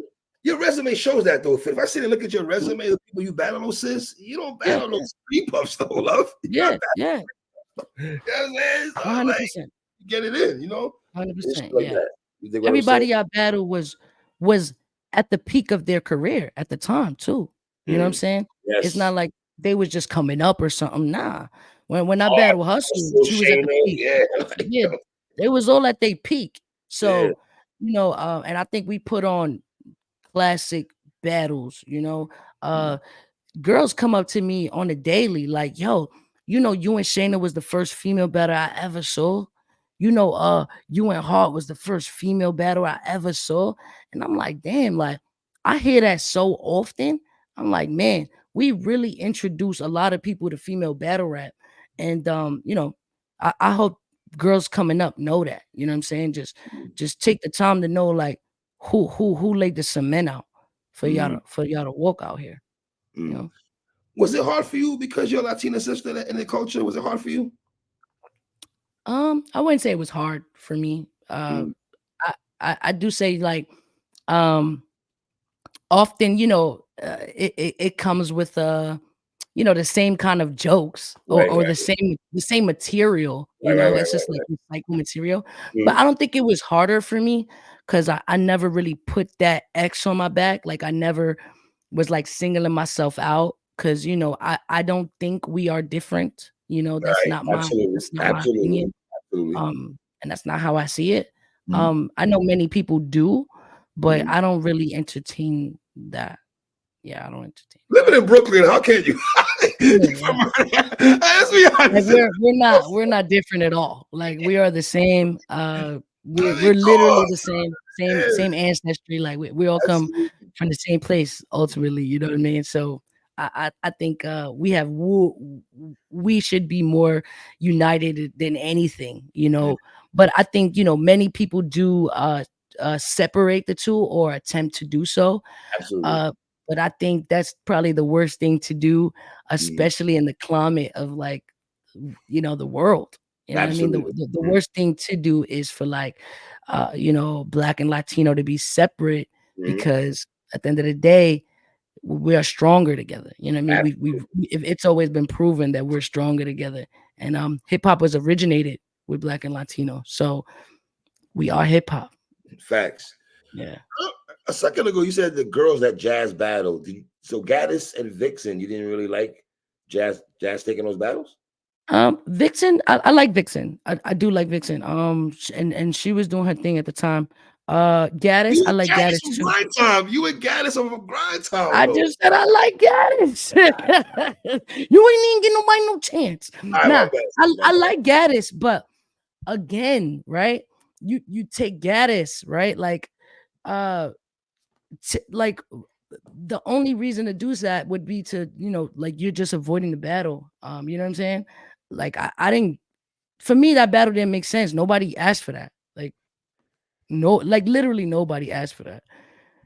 your resume shows that though. If I sit and look at your resume, the people you battle those sis, you don't Yeah, battle yeah, those street puffs though, love. You yeah, yeah, know what I'm saying? So like 100%, get it in, you know? It's 100%, like yeah. that. You think what I'm saying? Everybody I battled was at the peak of their career at the time too. You know what I'm Mm. saying? It's Yes. not like they was just coming up or something. Nah. When I Hard, battled Hustle, hustle, she was at the Shayna, peak. yeah. Like, Yeah, they was all at their peak. yeah. So, and I think we put on classic battles, Mm. girls come up to me on a daily like, yo, you and Shayna was the first female battle I ever saw. You and Hart was the first female battle I ever saw. And I'm like, damn, like I hear that so often. I'm like, man, we really introduce a lot of people to female battle rap. And I hope girls coming up know that. You know what I'm saying? Just take the time to know like who laid the cement out for y'all Mm. to for y'all to walk out here, you Mm. know? Was it hard for you because you're a Latina sister in the culture? Was it hard for you? I wouldn't say it was hard for me. Mm. I do say like, um, often, it comes with the same kind of jokes or Right, or right, the same material. right, right, It's right, just like right. recycled material. But Mm. I don't think it was harder for me because I never really put that X on my back. Like I never was like singling myself out because I don't think we are different. That's Right. not my Absolutely. that's not my Absolutely. opinion. Absolutely. And that's not how I see it. Mm. I know many people do, but Mm. I don't really entertain that. Yeah, I don't entertain that. Living in Brooklyn, how can you? Yeah, You yeah. from- Let's be Like honest. we're not different at all. Like we are the same. We're Of we're literally the course. same, same, Yes. same ancestry. Like we all come Absolutely. from the same place ultimately. You know what I mean? So I think we should be more united than anything. Yeah, But I think many people do separate the two or attempt to do so. absolutely. Uh, but I think that's probably the worst thing to do, Mm. especially in the climate of like, the world. You know what I mean? The, Absolutely. the, the Mm. worst thing to do is for like, Black and Latino to be separate Mm. because at the end of the day, we are stronger together. You know what I mean? Absolutely. It's always been proven that we're stronger together. And hip hop was originated with Black and Latino, so we are hip hop. Facts. Yeah. A second ago, you said the girls that Jazz battled. So Gaddis and Vixen, you didn't really like Jazz taking those battles? Vixen, I like Vixen. I do like Vixen. And she was doing her thing at the time. Gaddis, You I and like Gaddis Gaddis from too. Grind Time. You and Gaddis from Grind Time, I though. just said I like Gaddis. You ain't even give nobody no chance. All right, my Nah, bad. My I bad. like Gaddis, but again, right? You take Gaddis, right? Like, uh, like the only reason to do that would be to, like you're just avoiding the battle. You know what I'm saying? Like I didn't for me that battle didn't make sense. Nobody asked for that. Like no, like literally nobody asked for that.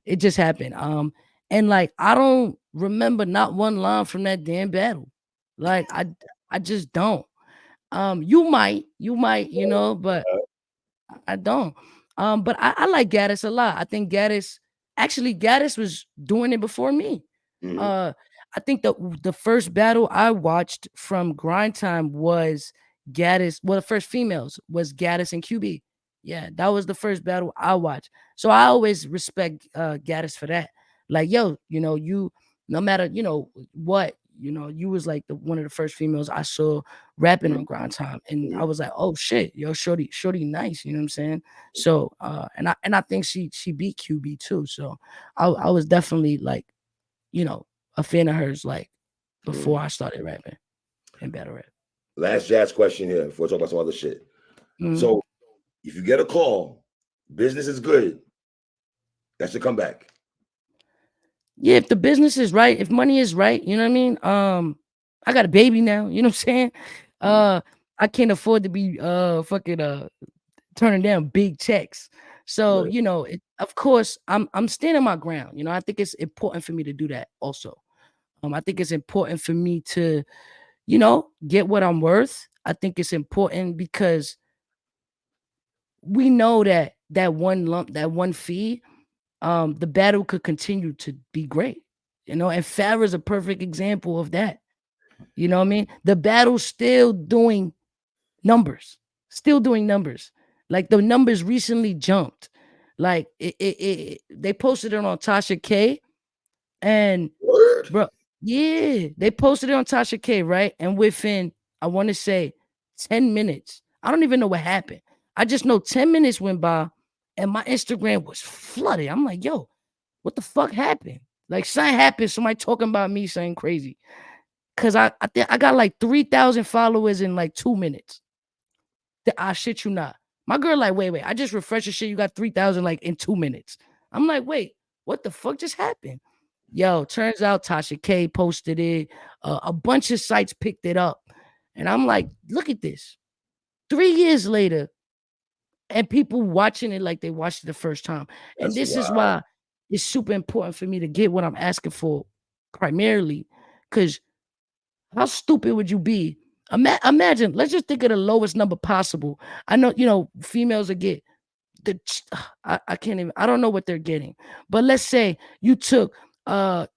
It just happened. And like I don't remember not one line from that damn battle. Like I just don't. You might, but I don't. But I like Gaddis a lot. I think Gaddis was doing it before me. Mhm. Uh, I think the first battle I watched from Grind Time was Gaddis. Well, the first females was Gaddis and QB. Yeah, that was the first battle I watched. So I always respect Gaddis for that. Like, yo, you no matter what, you was like the one of the first females I saw rapping Mhm. on Grind Time, and I Mhm. was like, oh shit, yo, shorty, nice. You know what I'm saying? So, and I think she beat QB too. So I was definitely like, you know, a fan of hers like before Mhm. I started rapping and battle rap. Last jazz question here before we talk about some other shit. Mhm. So if you get a call, business is good, that should come back. Yeah, if the business is right, if money is right, you know what I mean? I got a baby now, you know what I'm saying? Mhm. Uh I can't afford to be fucking turning down big checks. So, Right. of course, I'm standing my ground. I think it's important for me to do that also. I think it's important for me to, get what I'm worth. I think it's important because we know that one lump, that one fee, the battle could continue to be great. And Farah's a perfect example of that. You know what I mean? The battle's still doing numbers. Like the numbers recently jumped. Like they posted it on Tasha K, and Word. bro, yeah, they posted it on Tasha K, right? And within, I want to say 10 minutes, I don't even know what happened. I just know 10 minutes went by and my Instagram was flooded. I'm like, yo, what the fuck happened? Like something happened. Somebody talking about me saying crazy. Cause I got like 3,000 followers in like 2 minutes. I shit you not. My girl like, wait. I just refreshed your shit. You got 3,000 like in 2 minutes. I'm like, wait, what the fuck just happened? Yo, turns out Tasha K posted it. A bunch of sites picked it up. And I'm like, look at this. 3 years later, and people watching it like they watched it the first time. And That's this is wild. why it's super important for me to get what I'm asking for primarily. Because how stupid would you be? Imagine, let's just think of the lowest number possible. I know, females will get I can't even, I don't know what they're getting. But let's say you took a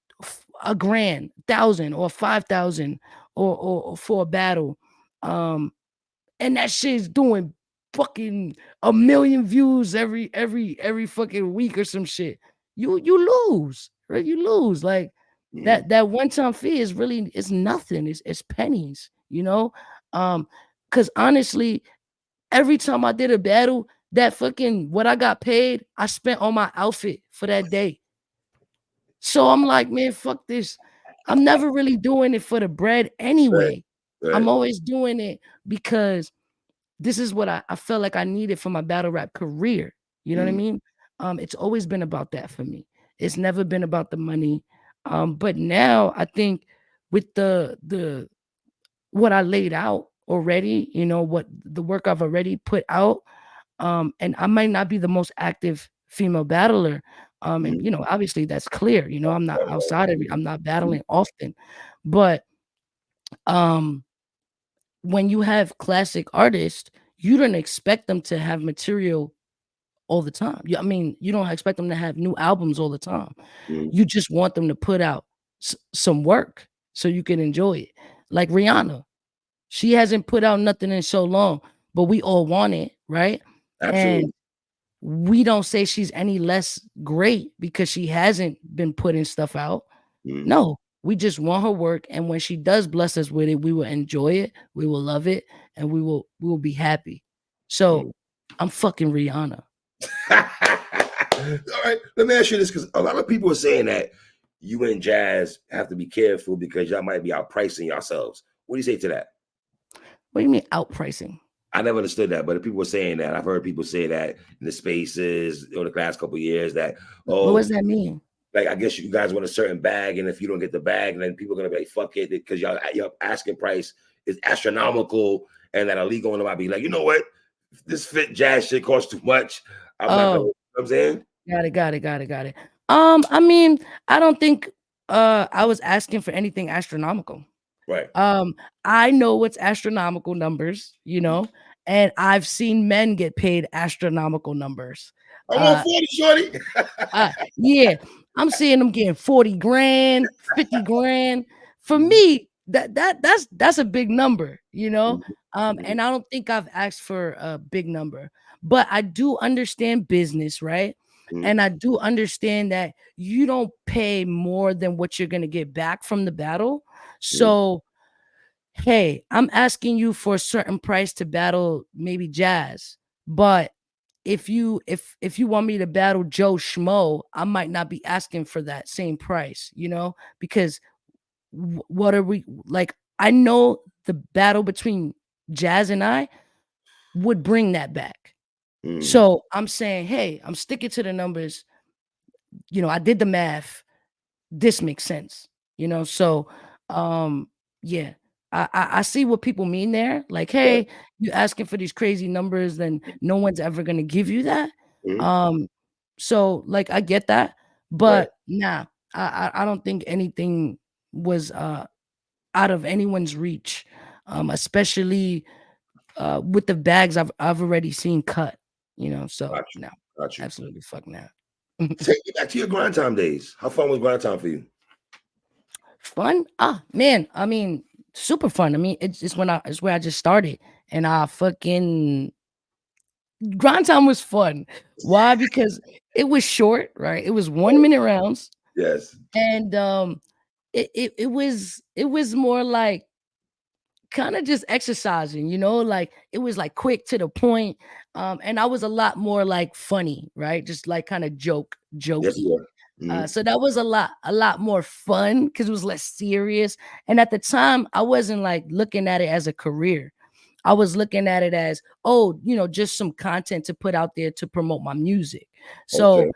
grand, 1,000 or 5,000 or for a battle. Um and that shit's doing fucking a million views every fucking week or some shit. You lose, right? You lose. Like Mhm. that one-time fee is really, it's nothing. It's pennies, Um, because honestly, every time I did a battle, that fucking what I got paid, I spent on my outfit for that day. So I'm like, man, fuck this. I'm never really doing it for the bread Right. anyway. I'm Right. always doing it because this is what I felt like I needed for my battle rap career. You know what I Mhm. mean? It's always been about that for me. It's never been about the money. But now I think with the what I laid out already, what the work I've already put out, and I might not be the most active female battler. And Mhm. obviously that's clear. I'm not outside I'm not battling often. But um when you have classic artists, you don't expect them to have material all the time. I mean, you don't expect them to have new albums all the time. Mhm. You just want them to put out some work so you can enjoy it. Like Rihanna, she hasn't put out nothing in so long, but we all want it, right? Absolutely. And we don't say she's any less great because she hasn't been putting stuff out. Mhm. No, we just want her work, and when she does bless us with it, we will enjoy it, we will love it, and we will be happy. So Mhm. I'm fucking Rihanna. All right, let me ask you this because a lot of people are saying that you and Jazz have to be careful because y'all might be outpricing yourselves. What do you say to that? What do you mean outpricing? I never understood that, but people were saying that. I've heard people say that in the spaces over the last couple of years that, What oh, does that mean? like I guess you guys want a certain bag, and if you don't get the bag, then people are gonna be like, "Fuck it," because your asking price is astronomical, and that illegal one might be like, you know what, this fit jazz shit costs too much. I'm not gonna. You Oh, know what I'm saying, got it. I mean, I don't think I was asking for anything astronomical. right? Um, I know what's astronomical numbers, and I've seen men get paid astronomical numbers. I want Uh, 40, shorty. yeah, I'm seeing them getting 40 grand, 50 grand. For Mhm, me, that's a big number. mhm, And I don't think I've asked for a big number, but I do understand business, right? mhm, And I do understand that you don't pay more than what you're gonna get back from the battle. mhm, So hey, I'm asking you for a certain price to battle maybe Jazz, but if you want me to battle Joe Schmo, I might not be asking for that same price, because what are we like? I know the battle between Jazz and I would bring that back. mhm. So I'm saying, hey, I'm sticking to the numbers. I did the math. This makes sense. So um yeah, I see what people mean there, like, Right. hey, you asking for these crazy numbers, then no one's ever gonna give you that. Mhm, So like I get that, right. but nah, I don't think anything was out of anyone's reach, especially with the bags I've already seen cut. So Got you. no, Got you. absolutely fuck now. Take me back to your grind time days. How fun was grind time for you? Fun? Ah, man, I mean, super fun. I mean, it's where I just started, and I fucking grind time was fun. Why? Because it was short, right? It was 1 minute rounds, Yes. and it was more like kind of just exercising, like it was like quick to the point. And I was a lot more like funny, right? Just like kind of Yes, you jokey. were. Mhm. So that was a lot more fun because it was less serious. And at the time, I wasn't like looking at it as a career. I was looking at it as, oh, just some content to put out there to promote my music. Okay. So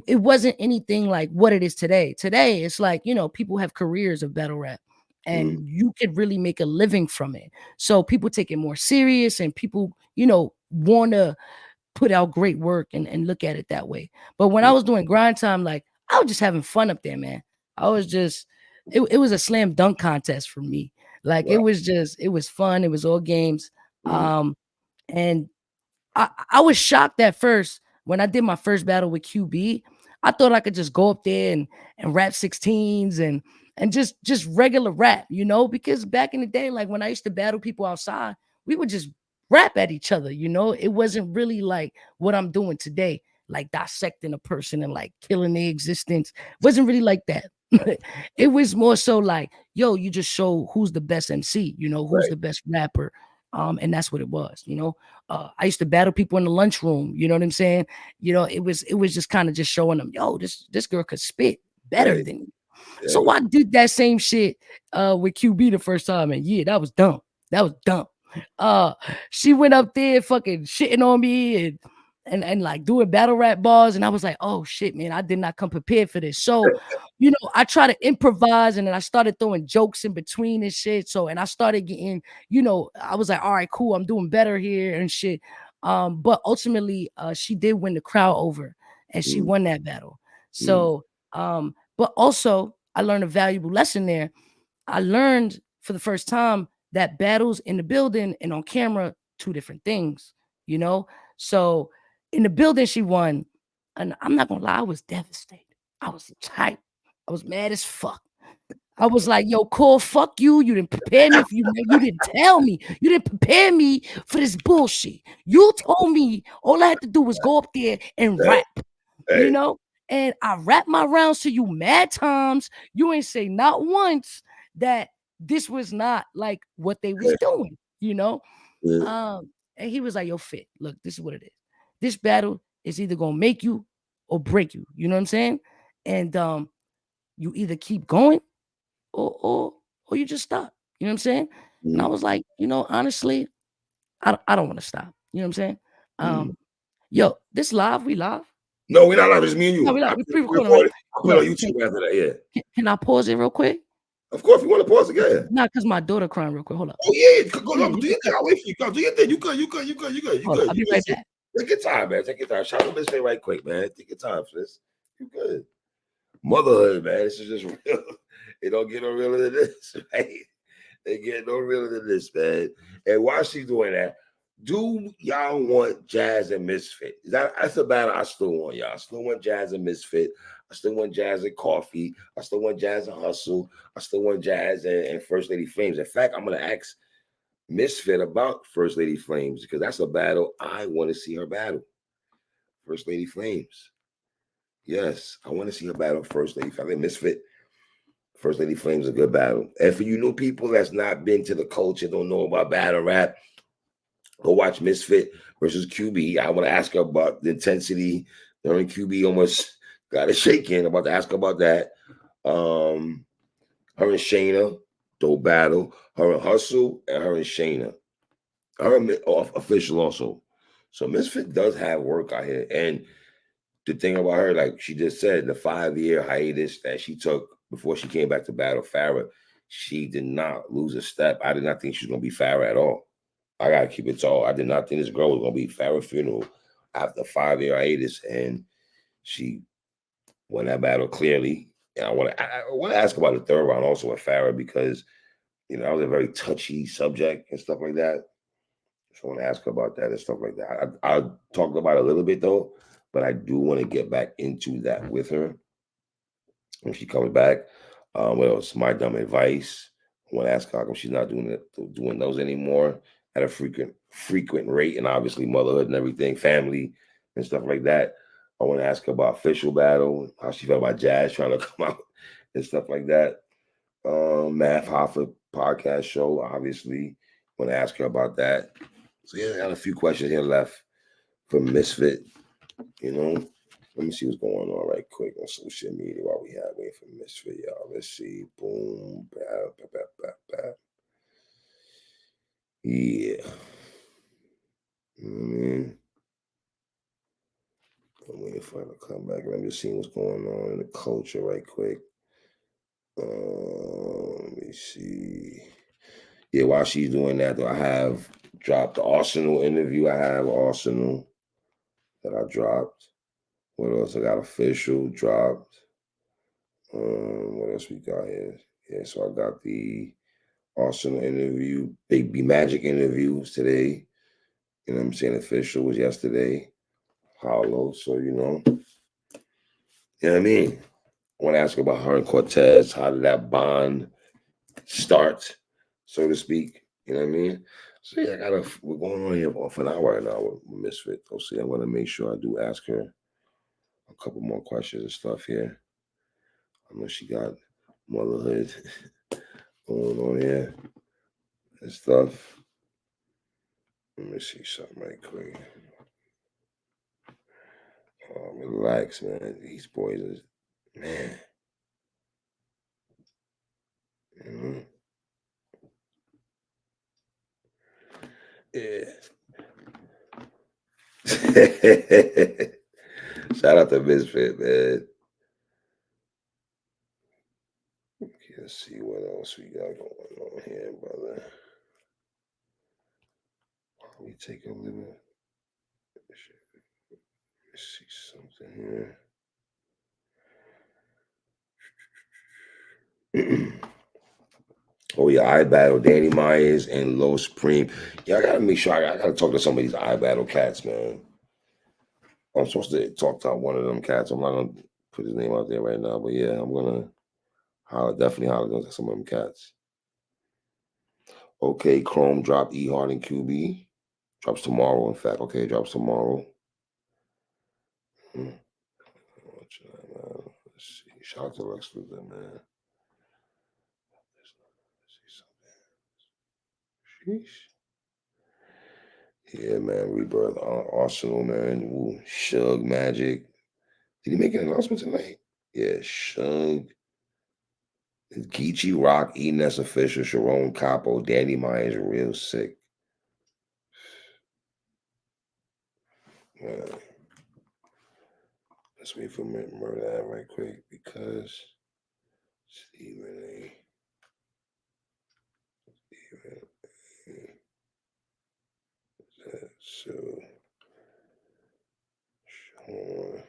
it wasn't anything like what it is today. Today, it's like, people have careers of battle rap Mhm. and you could really make a living from it. So people take it more serious and people, want to put out great work and look at it that way. But when I Mhm. was doing grind time, like I was just having fun up there, man. I was just it was a slam dunk contest for me. Like Wow. it was fun. It was all games. Mhm. And I was shocked at first when I did my first battle with QB. I thought I could just go up there and rap 16s and just regular rap, because back in the day, like when I used to battle people outside, we would just rap at each other. It wasn't really like what I'm doing today, like dissecting a person and like killing their existence. It wasn't really like that. It was more so like, yo, you just show who's the best MC, who's Right. the best rapper. And that's what it was. I used to battle people in the lunchroom. You know what I'm saying? It was just kind of just showing them, yo, this girl could spit better Right. than you. Yeah. So I did that same shit with QB the first time, and yeah, that was dumb. That was dumb. Uh, she went up there fucking shitting on me and like doing battle rap bars, and I was like, oh shit, man, I did not come prepared for this. So, I try to improvise, and then I started throwing jokes in between and shit. So, and I started getting, I was like, all right, cool, I'm doing better here and shit. But ultimately, she did win the crowd over, and she Mhm. won that battle. Mhm. So, but also I learned a valuable lesson there. I learned for the first time that battles in the building and on camera, two different things, you know? So in the building, she won. And I'm not gonna lie, I was devastated. I was tight. I was mad as fuck. I was like, yo, Cole, fuck you. You didn't prepare me for you didn't tell me. You didn't prepare me for this bullshit. You told me all I had to do was go up there and Right. rap you Right. know? And I rap my rounds to you mad times. You ain't say not once that this was not like what they was Right. doing? Mhm. And he was like, yo, Fit, look, this is what it is. This battle is either gonna make you or break you. You know what I'm saying? And you either keep going or you just stop. You know what I'm saying? And I Mhm. was like, honestly, I don't want to stop. You know what I'm saying? Mhm. Um, yo, this live, we live. No, we're not live. It's me and No, you. we're pre-recording, right? Recorded. I'll put it Yo, on YouTube after that. Yeah. can I pause it real quick? Of course, if you want to pause again. Not because my daughter crying real quick. Hold up. Oh yeah, go Yeah, do your thing. I'll wait for you. Go do your thing. You good. Hold up. I'll be right back. Take your time, man. Take your time. Shout out to Misfit right quick, man. Take your time, sis. You good. Motherhood, man. This is just real. It don't get no realer than this, right? They get no realer than this, man. And while she's doing that, do y'all want Jazz and Misfit? That's a battle I still want, y'all. I still want Jazz and Misfit. I still want Jazz and Coffee. I still want Jazz and Hustle. I still want Jazz and First Lady Flames. In fact, I'm going to ask Misfit about First Lady Flames because that's a battle I want to see her battle. First Lady Flames. Yes, I want to see her battle First Lady. I think Misfit, First Lady Flames is a good battle. And for you new people that's not been to the culture, don't know about battle rap, go watch Misfit versus QB. I want to ask her about the intensity. Her and QB almost got a shake-in. I'm about to ask her about that. Her and Shayna, dope battle. Her and Hustle and her and Shayna. Her and official also. So Misfit does have work out here. And the thing about her, like she just said, the 5-year hiatus that she took before she came back to battle Farah, she did not lose a step. I did not think she was going to be Farah at all. I gotta keep it tall. I did not think this girl was gonna be Farrah funeral after 5-year hiatus, and she won that battle clearly. And I want to ask about the third round also with Farrah because that was a very touchy subject and stuff like that. So I want to ask her about that and stuff like that. I talked about it a little bit though, but I do want to get back into that with her when she comes back. What else? My dumb advice. I want to ask her how come she's not doing those anymore at a frequent rate, and obviously motherhood and everything, family and stuff like that. I want to ask her about official battle, how she felt about Jazz trying to come out and stuff like that. Math Hoffa podcast show, obviously. Want to ask her about that. So yeah, I got a few questions here left for Misfit. Let me see what's going on right quick on social media while we have waiting for Misfit, y'all. Let's see. Boom. Yeah. I'm waiting for her to come back. Let me see what's going on in the culture right quick. Let me see. Yeah, while she's doing that, though, I have dropped the Arsenal interview. I have Arsenal that I dropped. What else? I got official dropped. What else we got here? Yeah, so I got the Arsenal interview, Big B Magic interviews today. You know what I'm saying? Official was yesterday. Hollow. So, you know what I mean? I want to ask about her and Cortez. How did that bond start, so to speak? You know what I mean? So yeah, we're going on here for an hour right now with Misfit. So I'm gonna make sure I do ask her a couple more questions and stuff here. I know she got motherhood going on here and stuff. Let me see something right quick. Relax, man. These boys is man. Yeah. Shout out to Misfit, man. Okay, let's see what else we got going on here, brother. We take a little. Let's see something here. Oh yeah, I battle Danny Myers and Low Supreme. Yeah, I gotta make sure I gotta talk to some of these I battle cats, man. I'm supposed to talk to one of them cats. I'm not gonna put his name out there right now, but yeah, I'm gonna definitely holler at some of them cats. Okay, Chrome dropped E Hard and QB. Drops tomorrow, in fact. Okay, drops tomorrow. Let's see. Shout out to ExcLusive, man. Sheesh. Yeah, man. Rebirth Arsenal, man. Ooh, Shug Magic. Did he make an announcement tonight? Yeah, Shug. Geechee Rock, Enes Official, Sharon Capo, Danny Myers, real sick. Let's wait for murder right quick because Stephen A. So, Sean.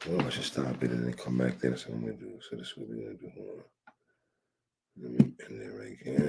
Well, I should stop it and then come back there. That's what I'm gonna do. So this is what we're gonna do. Hold on. Let me end it right here.